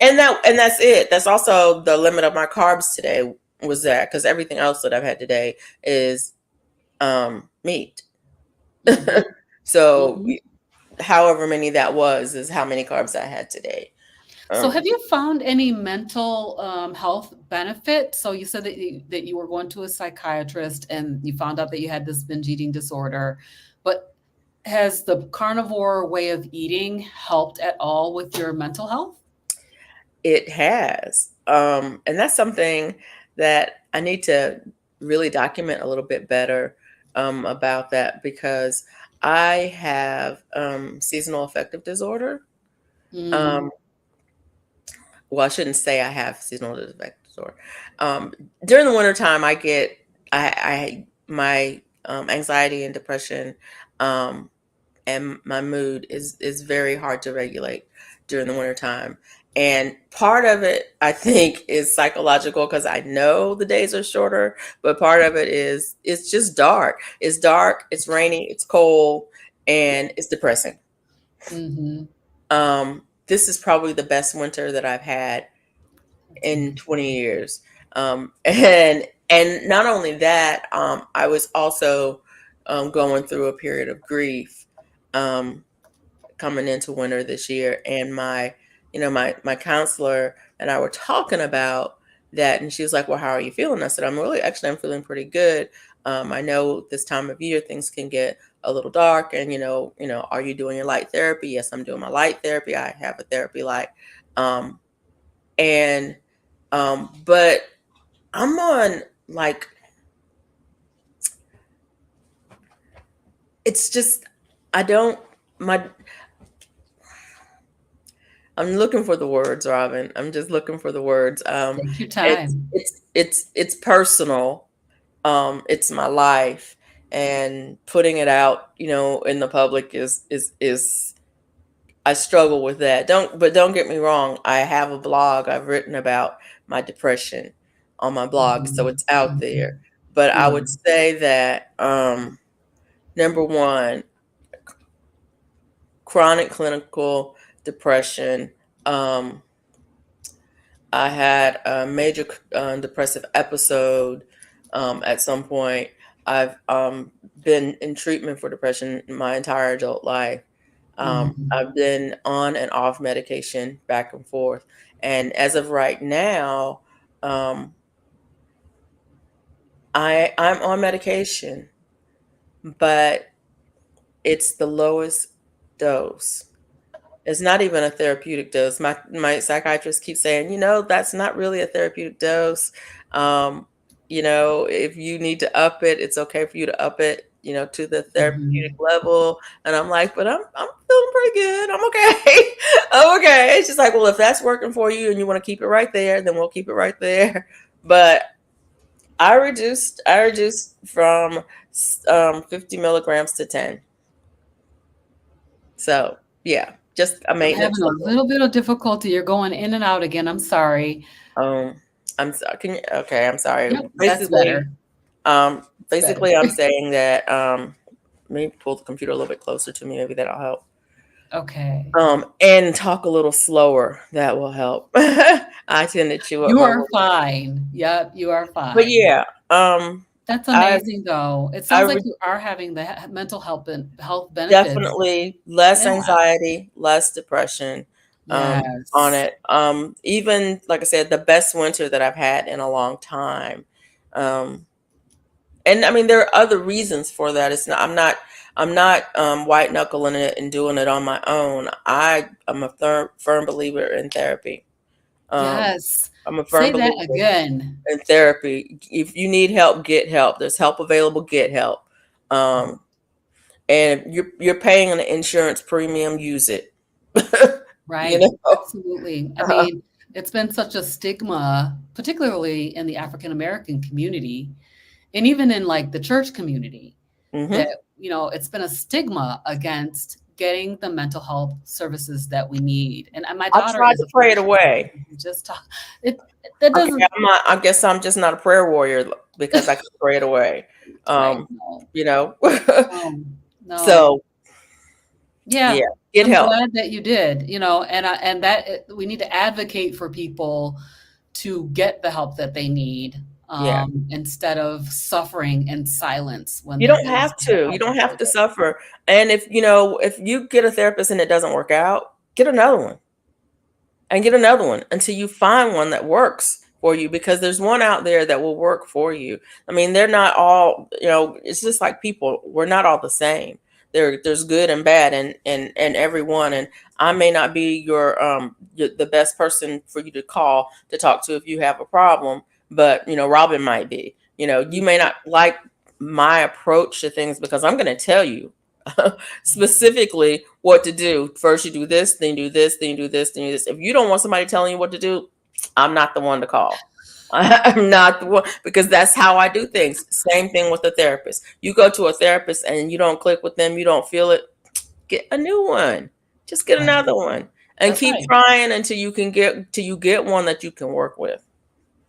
S2: And that's it. That's also the limit of my carbs today was that, because everything else that I've had today is meat.
S1: Hmm.
S2: So
S1: Hmm.
S2: however many that was is how many carbs I had today.
S1: So,
S2: Um,
S1: have you found any mental health benefit? So, you said that you were going to a psychiatrist and you found out that you had this binge eating disorder, but has the carnivore way of eating helped at all with your mental health?
S2: it has. And that's something that I need to really document a little bit better about that, because I have seasonal affective disorder.
S1: Mm,
S2: Um, well, I shouldn't say I have seasonal affective disorder. Um, During the wintertime, I my anxiety and depression, um, and my mood is very hard to regulate during the wintertime. And part of it, I think, is psychological because I know the days are shorter, but part of it is it's just dark. It's dark, it's rainy, it's cold, and it's depressing.
S1: mhm.
S2: This is probably the best winter that I've had
S1: That's
S2: in
S1: amazing.
S2: 20 years. And not only that, I was also going through a period of grief. Um, Coming into winter this year, and my counselor and I were talking about that, and she was like, well, how are you feeling? I said, I'm feeling pretty good. I know this time of year things can get a little dark, and are you doing your light therapy? Yes, I'm doing my light therapy. I have a therapy light. Um and um but I'm on, like, it's just, I don't, my I'm looking for the words, Robyn. I'm just looking for the words.
S1: Take your
S2: It's
S1: time.
S2: it's personal. It's my life, and putting it out, in the public is I struggle with that. Don't get me wrong. I have a blog. I've written about my depression on my blog, so
S1: Mhm,
S2: it's out there.
S1: mhm.
S2: But I
S1: Yeah.
S2: would say that number one, chronic clinical depression. Um, I had a major depressive episode at some point. I've been in treatment for depression my entire adult life.
S1: Mhm.
S2: I've been on and off medication back and forth. And as of right now, um, I'm on medication, but it's the lowest dose. It's not even a therapeutic dose. My psychiatrist keeps saying, that's not really a therapeutic dose. Um, if you need to up it, it's okay for you to up it, to the therapeutic
S1: Mhm.
S2: level. And I'm like, but I'm feeling pretty good. I'm okay. I'm okay. It's just like, well, if that's working for you and you want to keep it right there, then we'll keep it right there. But I reduced from 50 milligrams to 10. So yeah, just a
S1: I'm having
S2: maintenance
S1: a
S2: level.
S1: little bit of difficulty. You're going in and out again. I'm sorry.
S2: Um, I'm sorry. Okay, I'm sorry.
S1: Yep, that's better.
S2: Um,
S1: It's better.
S2: basically, I'm saying that maybe pull the computer a little bit closer to me. Maybe that'll help.
S1: Okay.
S2: And talk a little slower. That will help. I tend to chew up
S1: You
S2: my
S1: are
S2: words,
S1: fine. Yep, you are
S2: but
S1: fine.
S2: yeah.
S1: That's
S2: I
S1: amazing, though. It
S2: I
S1: sounds like
S2: would
S1: you are having the mental health benefits.
S2: definitely less
S1: Yeah.
S2: anxiety, less depression. On
S1: Yes.
S2: it. Even like I said, the best winter that I've had in a long time. Um, and I mean, there are other reasons for that. It's not. I'm not white knuckling it and doing it on my own. I am a firm believer in therapy. Um,
S1: Yes.
S2: I'm a firm
S1: Say that
S2: believer
S1: again.
S2: in therapy. If you need help, get help. There's help available. Get help. Um, and you're paying an insurance premium. Use it. you
S1: Right.
S2: know.
S1: Absolutely. I mean, it's been such a stigma, particularly in the African American community, and even in like the church community, that,
S2: hmm
S1: it's been a stigma against getting the mental health services that we need. And my
S2: I
S1: daughter
S2: tried
S1: is
S2: to
S1: a
S2: pray it
S1: physician.
S2: away.
S1: We just talk, it that
S2: Okay,
S1: doesn't
S2: I'm not. I guess I'm just not a prayer warrior because I can pray it away.
S1: right.
S2: Um,
S1: No.
S2: you know.
S1: No. No.
S2: So
S1: Yeah.
S2: yeah, get
S1: I'm
S2: help.
S1: glad that you did, and that we need to advocate for people to get the help that they need,
S2: Yeah.
S1: instead of suffering in silence when
S2: You
S1: there
S2: don't
S1: is
S2: have to. You
S1: help
S2: don't have to
S1: available.
S2: suffer. And if you get a therapist and it doesn't work out, get another one and get another one until you find one that works for you, because there's one out there that will work for you. I mean, they're not all, it's just like people. We're not all the same. There's good and bad and everyone. And I may not be the best person for you to call to talk to if you have a problem, but Robyn might be. You may not like my approach to things because I'm going to tell you specifically what to do. First, you do this, then you do this, then you do this, then you do this. If you don't want somebody telling you what to do, I'm not the one to call. I'm not the one, because that's how I do things. Same thing with a therapist. You go to a therapist and you don't click with them, you don't feel it, get a new one. Just get
S1: Right.
S2: another one and
S1: That's
S2: keep
S1: right.
S2: trying until you get one that you can work with.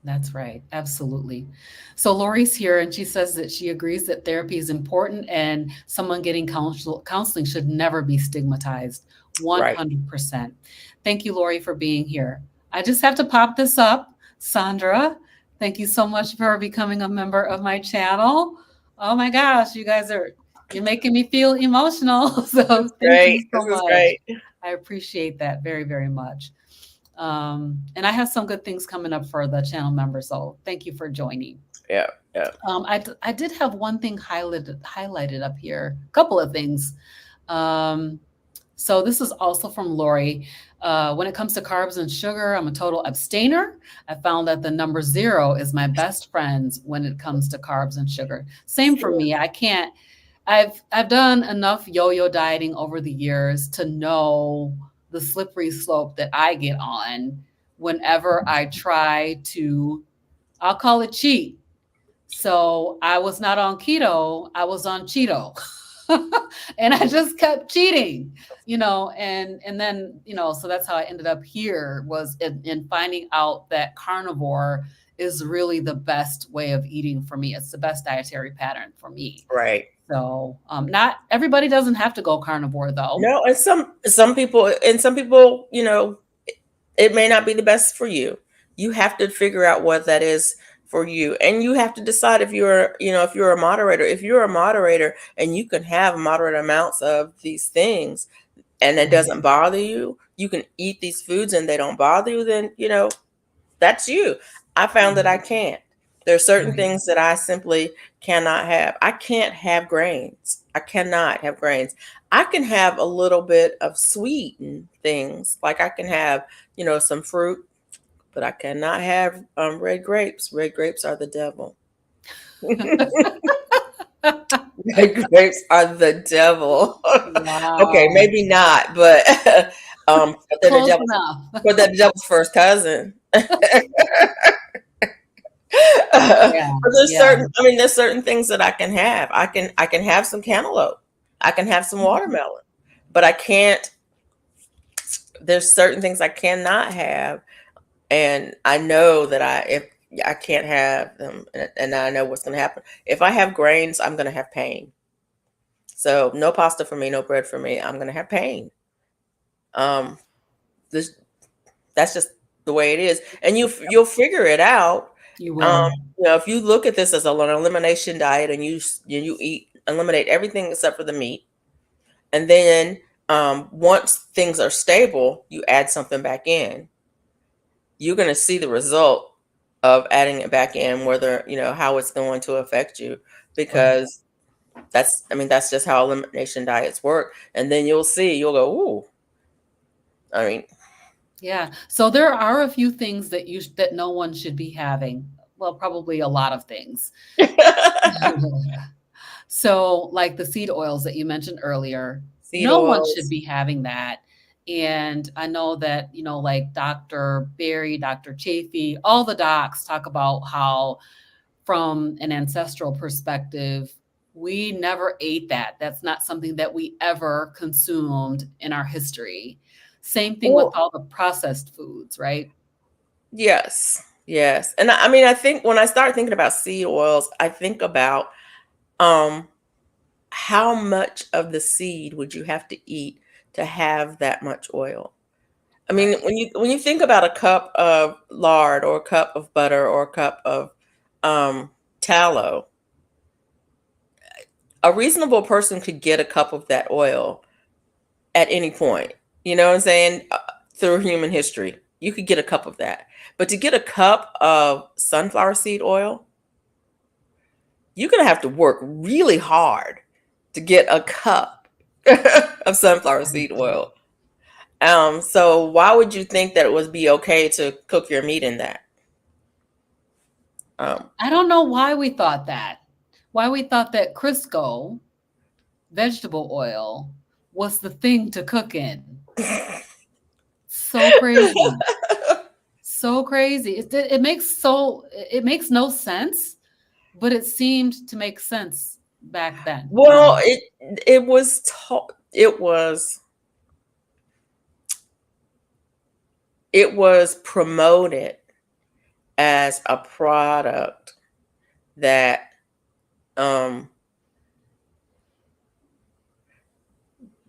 S1: That's right. Absolutely. So Lori's here and she says that she agrees that therapy is important and someone getting counseling should never be stigmatized.
S2: Right.
S1: 100%. Thank you, Lori, for being here. I just have to pop this up. Sandra, thank you so much for becoming a member of my channel. Oh my gosh, you're making me feel emotional. So thank you
S2: Great.
S1: so
S2: This is
S1: much.
S2: great.
S1: I appreciate that very, very much. And I have some good things coming up for the channel members. So thank you for joining.
S2: Yeah. Yeah.
S1: I did have one thing highlighted up here, a couple of things. Um, so this is also from Lori. When it comes to carbs and sugar, I'm a total abstainer. I found that the number 0 is my best friends when it comes to carbs and sugar. Same for me. I can't. I've done enough yo-yo dieting over the years to know the slippery slope that I get on whenever I try to, I'll call it cheat. So I was not on keto, I was on Cheeto. And I just kept cheating, and then, so that's how I ended up here, was in finding out that carnivore is really the best way of eating for me. It's the best dietary pattern for me.
S2: Right.
S1: So not everybody doesn't have to go carnivore though.
S2: No, and some people, it may not be the best for you. You have to figure out what that is for you, and you have to decide if you're a moderator. If you're a moderator and you can have moderate amounts of these things, and it doesn't bother you, you can eat these foods and they don't bother you, then that's you. I found that I can't. There are certain things that I simply cannot have. I can't have grains. I cannot have grains. I can have a little bit of sweetened things, like I can have, some fruit, but I cannot have red grapes. Red grapes are the devil. Red grapes are the devil. Okay,
S1: Wow.
S2: maybe not, but
S1: Close enough.
S2: but they're the devil's first cousin.
S1: Yeah,
S2: But
S1: yeah.
S2: there's certain things that I can have. I can have some cantaloupe. I can have some watermelon, but I can't. There's certain things I cannot have, and I know that if I can't have them, and I know what's going to happen. If I have grains, I'm going to have pain. So no pasta for me, no bread for me. I'm going to have pain. Um, this That's just the way it is, and you'll figure it out.
S1: You will.
S2: If you look at this as an elimination diet, and you eliminate everything except for the meat, and then once things are stable, you add something back in. You're going to see the result of adding it back in, whether how it's going to affect you, because that's just how elimination diets work. And then you'll go, ooh. I mean,
S1: Yeah. So there are a few things that no one should be having. Well, probably a lot of things. So, like the seed oils that you mentioned earlier,
S2: seed
S1: no one should
S2: oils.
S1: be having that. And I know that, like Dr. Berry, Dr. Chafee, all the docs talk about how, from an ancestral perspective, we never ate that. That's not something that we ever consumed in our history. Same thing with
S2: Well,
S1: all the processed foods, right?
S2: yes, yes. And I think when I start thinking about seed oils, I think about um how much of the seed would you have to eat to have that much oil? I mean,
S1: Right.
S2: when you think about a cup of lard or a cup of butter or a cup of tallow, a reasonable person could get a cup of that oil at any point. You know what I'm saying? Through human history, you could get a cup of that. But to get a cup of sunflower seed oil, you're going to have to work really hard to get a cup of sunflower seed oil. So why would you think that it would be okay to cook your meat in that? Um,
S1: I don't know why we thought that. Why we thought that Crisco, vegetable oil, was the thing to cook in. So crazy. So crazy. It makes no sense, but it seemed to make sense back then,
S2: well, it was promoted as a product that um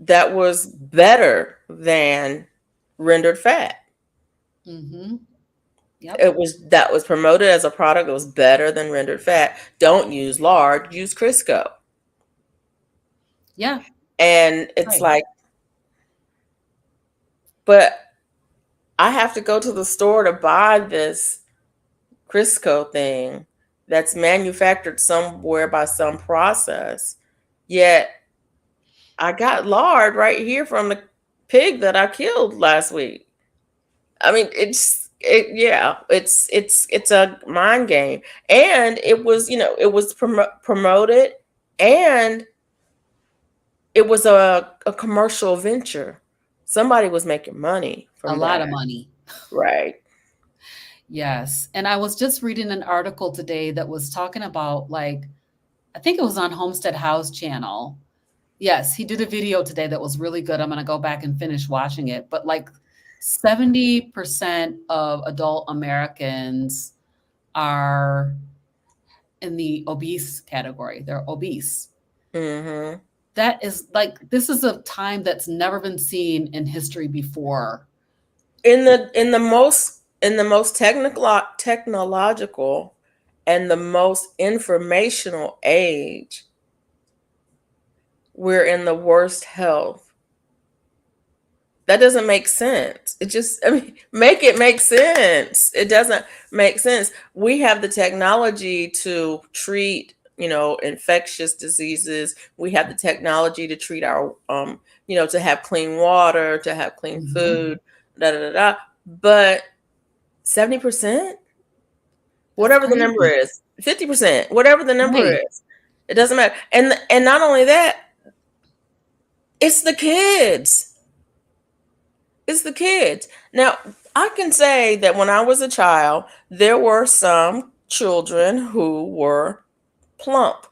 S2: that was better than rendered fat.
S1: Mm-hmm. Yep.
S2: That was promoted as a product that was better than rendered fat. Don't use lard, use Crisco.
S1: Yeah.
S2: And it's
S1: Right.
S2: like, but I have to go to the store to buy this Crisco thing that's manufactured somewhere by some process. Yet I got lard right here from the pig that I killed last week. I mean, it's a mind game, and it was promoted, and it was a commercial venture. somebody was making money
S1: A
S2: from
S1: lot
S2: that.
S1: of money.
S2: Right.
S1: Yes. And I was just reading an article today that was talking about, like, I think it was on Homestead House channel. Yes, he did a video today that was really good. I'm going to go back and finish watching it. But like 70% of adult Americans are in the obese category. They're obese.
S2: Mm-hmm.
S1: That is like, this is a time that's never been seen in history before.
S2: In the most technological and the most informational age, we're in the worst health. That doesn't make sense. It just, I mean, make it make sense. It doesn't make sense. We have the technology to treat, infectious diseases. We have the technology to treat our, to have clean water, to have clean food, da da da da. But 70%, whatever the number
S1: Crazy.
S2: is, 50%, whatever the number
S1: Right.
S2: is, it doesn't matter. And not only that, it's the kids. It's the kids. Now, I can say that when I was a child, there were some children who were plump.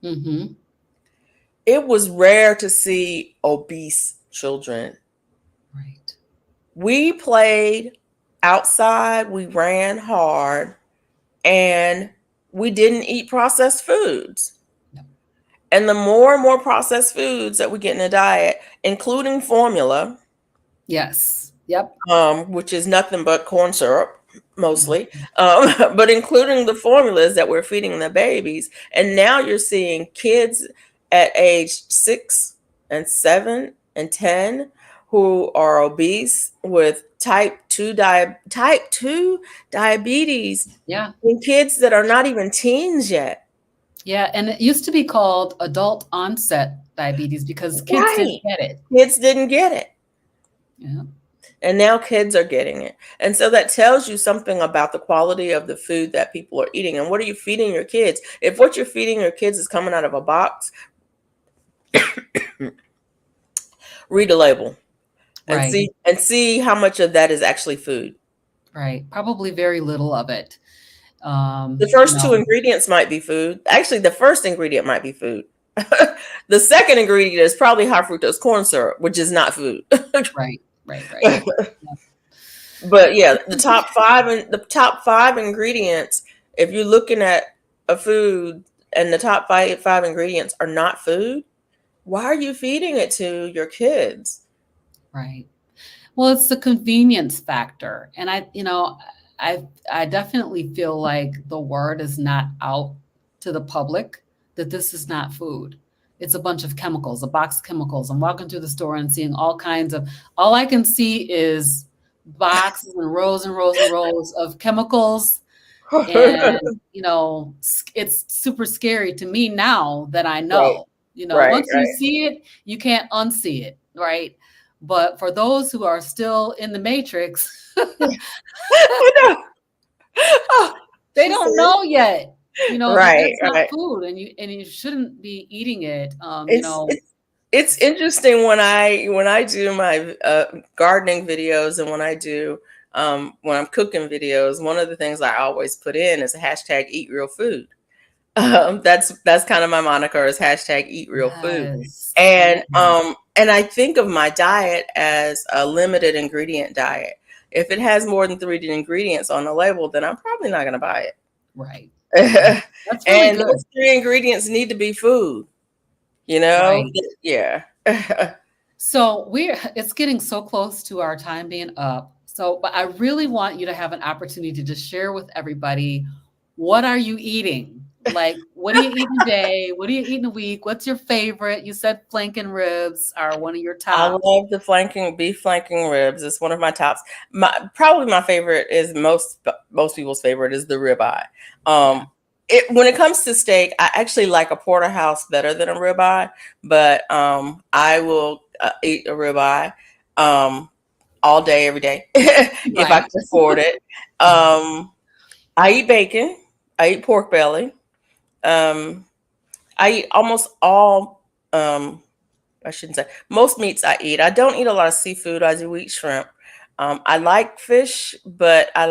S1: Mm-hmm.
S2: It was rare to see obese children.
S1: Right.
S2: We played outside, we ran hard, and we didn't eat processed foods.
S1: No.
S2: And the more and more processed foods that we get in a diet, including formula,
S1: Yes. Yep.
S2: which is nothing but corn syrup mostly,
S1: Mhm.
S2: but including the formulas that we're feeding the babies. And now you're seeing kids at age 6 and 7 and 10 who are obese with type 2 diabetes
S1: Yeah.
S2: in kids that are not even teens yet.
S1: Yeah. And it used to be called adult onset diabetes because kids didn't
S2: Right.
S1: get it.
S2: Kids didn't get it.
S1: Yeah.
S2: And now kids are getting it. And so that tells you something about the quality of the food that people are eating. And what are you feeding your kids? If what you're feeding your kids is coming out of a box, read the label and
S1: Right.
S2: see how much of that is actually food.
S1: Right. Probably very little of it.
S2: The
S1: You
S2: first two
S1: know,
S2: ingredients might be food. Actually, the first ingredient might be food. The second ingredient is probably high fructose corn syrup, which is not food.
S1: right. Right. Right. Yeah.
S2: But yeah, the top five ingredients, if you're looking at a food and the top five ingredients are not food, why are you feeding it to your kids?
S1: Right. Well, it's the convenience factor. And I definitely feel like the word is not out to the public that this is not food. It's a bunch of chemicals, a box of chemicals. I'm walking through the store and seeing all I can see is boxes and rows and rows and rows of chemicals. And, it's super scary to me now that I
S2: Right,
S1: know,
S2: right,
S1: once you
S2: right.
S1: see it, you can't unsee it. Right. But for those who are still in the matrix,
S2: I know. Oh,
S1: they
S2: she
S1: don't
S2: said,
S1: know yet, that
S2: right,
S1: that's not
S2: right.
S1: food and you shouldn't be eating it.
S2: It's interesting when I do my gardening videos and when I'm cooking videos. One of the things I always put in is a hashtag eat real food. That's kind of my moniker, is hashtag eat real food.
S1: Yes.
S2: And I think of my diet as a limited ingredient diet. If it has more than 3 ingredients on the label, then I'm probably not going to buy
S1: Right. Right.
S2: it.
S1: That's really
S2: And
S1: good.
S2: those 3 ingredients need to be food,
S1: Right.
S2: Yeah.
S1: So it's getting so close to our time being up. So, but I really want you to have an opportunity to just share with everybody, what are you eating? Like, what do you eat in a day? What do you eat in a week? What's your favorite? You said flank and ribs are one of your
S2: I
S1: top.
S2: love the beef flanking ribs. It's one of my tops. Probably my favorite is most people's favorite is the ribeye.
S1: Yeah.
S2: When it comes to steak, I actually like a porterhouse better than a ribeye, but I will eat a ribeye all day, every day, if I
S1: Right.
S2: can afford it. I eat bacon. I eat pork belly. Um, I eat almost all I shouldn't say most meats I eat. I don't eat a lot of seafood. I do eat shrimp. I like fish, but I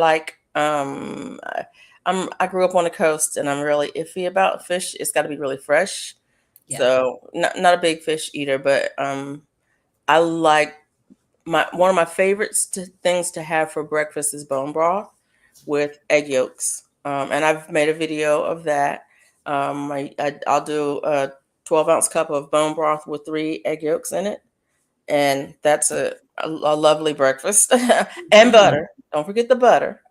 S2: grew up on the coast, and I'm really iffy about fish. It's got to be really fresh.
S1: Yeah.
S2: So not a big fish eater, but I like my one of my things to have for breakfast is bone broth with egg yolks. And I've made a video of that. I'll do a 12-ounce cup of bone broth with 3 egg yolks in it, and that's a lovely breakfast. And
S1: Mhm.
S2: butter. Don't forget the butter.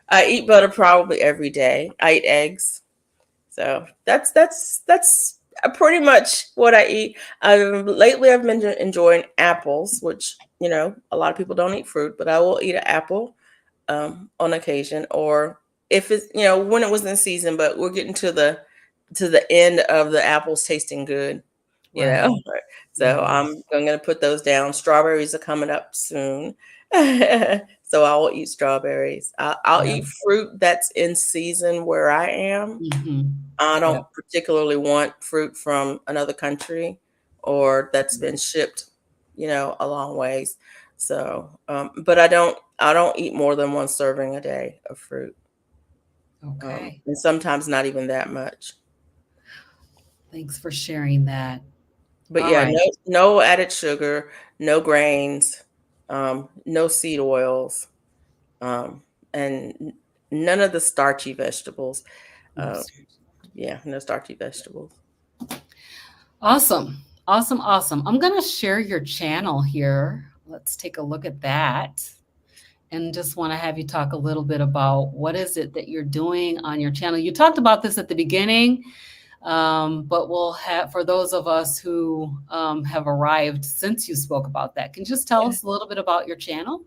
S2: I eat butter probably every day. I eat eggs. So that's pretty much what I eat. Lately I've been enjoying apples, which a lot of people don't eat fruit, but I will eat an apple on occasion, or if it's when it was in season. But we're getting to the end of the apples tasting good, you
S1: Right.
S2: know. So
S1: Yes.
S2: I'm going to put those down. Strawberries are coming up soon. So I will eat strawberries. I'll
S1: Yeah.
S2: eat fruit that's in season where I am.
S1: Mhm.
S2: I don't
S1: Yep.
S2: particularly want fruit from another country or that's been shipped, a long ways. So, but I don't eat more than one serving a day of fruit,
S1: Okay.
S2: and sometimes not even that much.
S1: Thanks for sharing that.
S2: But
S1: All
S2: yeah,
S1: right.
S2: no added sugar, no grains, no seed oils, um, and none of the starchy vegetables.
S1: No
S2: Uh,
S1: search.
S2: yeah, no starchy vegetables.
S1: Awesome. Awesome. Awesome. I'm going to share your channel here. Let's take a look at that. And just want to have you talk a little bit about what is it that you're doing on your channel. You talked about this at the beginning, but we'll have for those of us who have arrived since you spoke about that. Can you just tell us a little bit about your channel?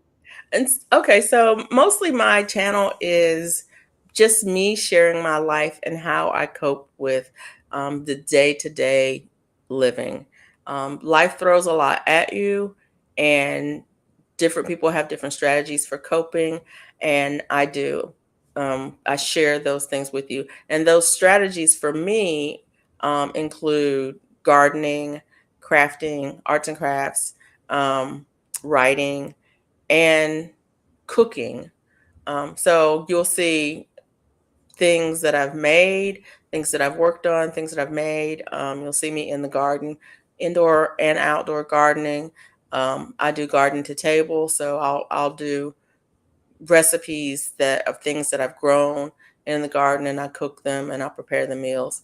S2: Okay, so mostly my channel is just me sharing my life and how I cope with the day to day living. Life throws a lot at you, and different people have different strategies for coping, and I do. I share those things with you, and those strategies for me include gardening, crafting, arts and crafts, writing, and cooking. So you'll see things that I've made, things that I've worked on, things that I've made. You'll see me in the garden, indoor and outdoor gardening. I do garden to table, so I'll do recipes that of things that I've grown in the garden, and I cook them and I'll prepare the meals.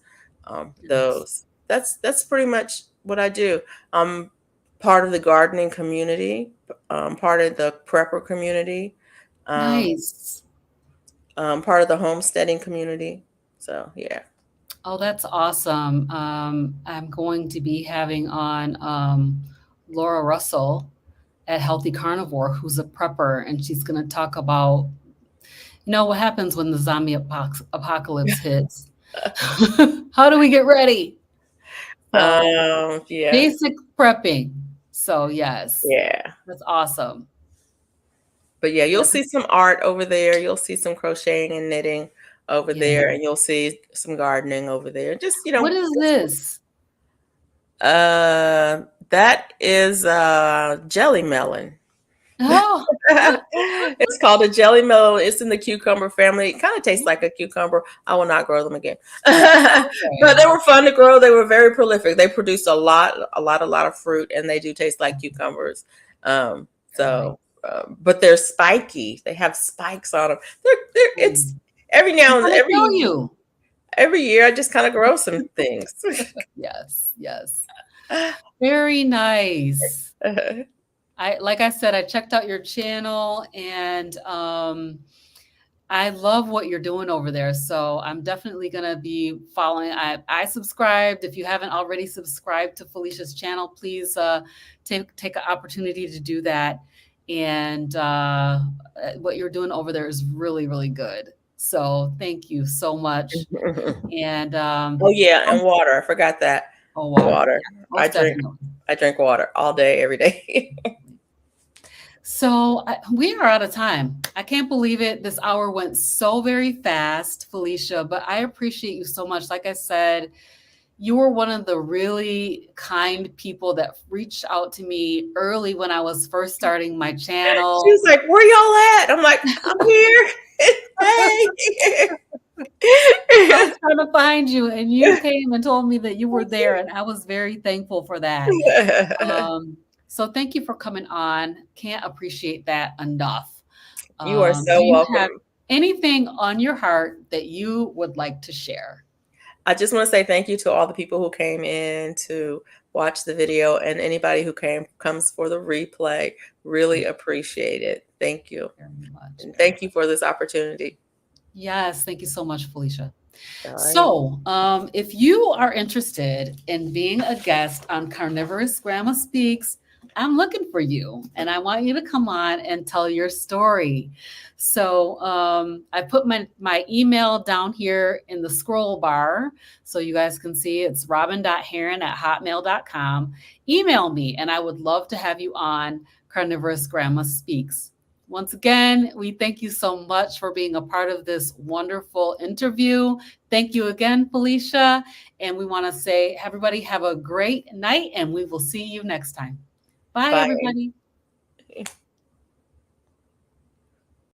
S1: Nice.
S2: That's pretty much what I do. I'm part of the gardening community, part of the prepper community, um,
S1: Nice.
S2: part of the homesteading community. So yeah.
S1: Oh, that's awesome. I'm going to be having on Laura Russell at Healthy Carnivore, who's a prepper, and she's going to talk about, what happens when the zombie apocalypse hits. How do we get ready? So
S2: Yeah,
S1: basic prepping. So yes,
S2: yeah.
S1: that's awesome.
S2: But yeah, you'll
S1: Yeah,
S2: see some art over there. You'll see some crocheting and knitting over
S1: yeah.
S2: there, and you'll see some gardening over there.
S1: What is this?
S2: That is jelly melon.
S1: Oh,
S2: It's called a jelly melon. It's in the cucumber family. It kind of tastes like a cucumber. I will not grow them again. But they
S1: okay.
S2: were fun to grow. They were very prolific. They produce a lot of fruit, and they do taste like cucumbers.
S1: Nice.
S2: But they're spiky. They have spikes on them. It's
S1: Mm.
S2: every
S1: They're
S2: now and
S1: gonna kill you.
S2: every year I just kind of grow some things.
S1: Yes, yes. Very nice. Like I said, I checked out your channel and I love what you're doing over there. So I'm definitely gonna be following. I subscribed. If you haven't already subscribed to Felicia's channel, please take an opportunity to do that. And what you're doing over there is really, really good. So thank you so much. And
S2: Oh yeah, and water. I forgot that.
S1: oh, water,
S2: Water.
S1: yeah,
S2: I
S1: most
S2: drink
S1: definitely.
S2: I drink water all day, every day.
S1: So we are out of time. I can't believe it. This hour went so very fast, Felicia, but I appreciate you so much. Like I said, you were one of the really kind people that reached out to me early when I was first starting my
S2: She
S1: channel.
S2: was like, "Where y'all at?" I'm like, "I'm here." Hey.
S1: I was trying to find you, and you came and told me that you were there, and I was very thankful for that. So thank you for coming on. Can't appreciate that enough.
S2: You are
S1: Do
S2: so
S1: you have
S2: welcome.
S1: anything on your heart that you would like to share?
S2: I just want to say thank you to all the people who came in to watch the video and anybody who comes for the replay. Really appreciate it. Thank you.
S1: Very much.
S2: And
S1: Very
S2: thank
S1: much.
S2: you for this opportunity.
S1: Yes, thank you so much, Felicia.
S2: All right.
S1: So, if you are interested in being a guest on Carnivorous Grandma Speaks, I'm looking for you and I want you to come on and tell your story. So, I put my email down here in the scroll bar so you guys can see it's robyn.herron@hotmail.com. Email me and I would love to have you on Carnivorous Grandma Speaks. Once again, we thank you so much for being a part of this wonderful interview. Thank you again, Felicia. And we want to say, everybody, have a great night, and we will see you next time. Bye,
S2: Bye.
S1: everybody.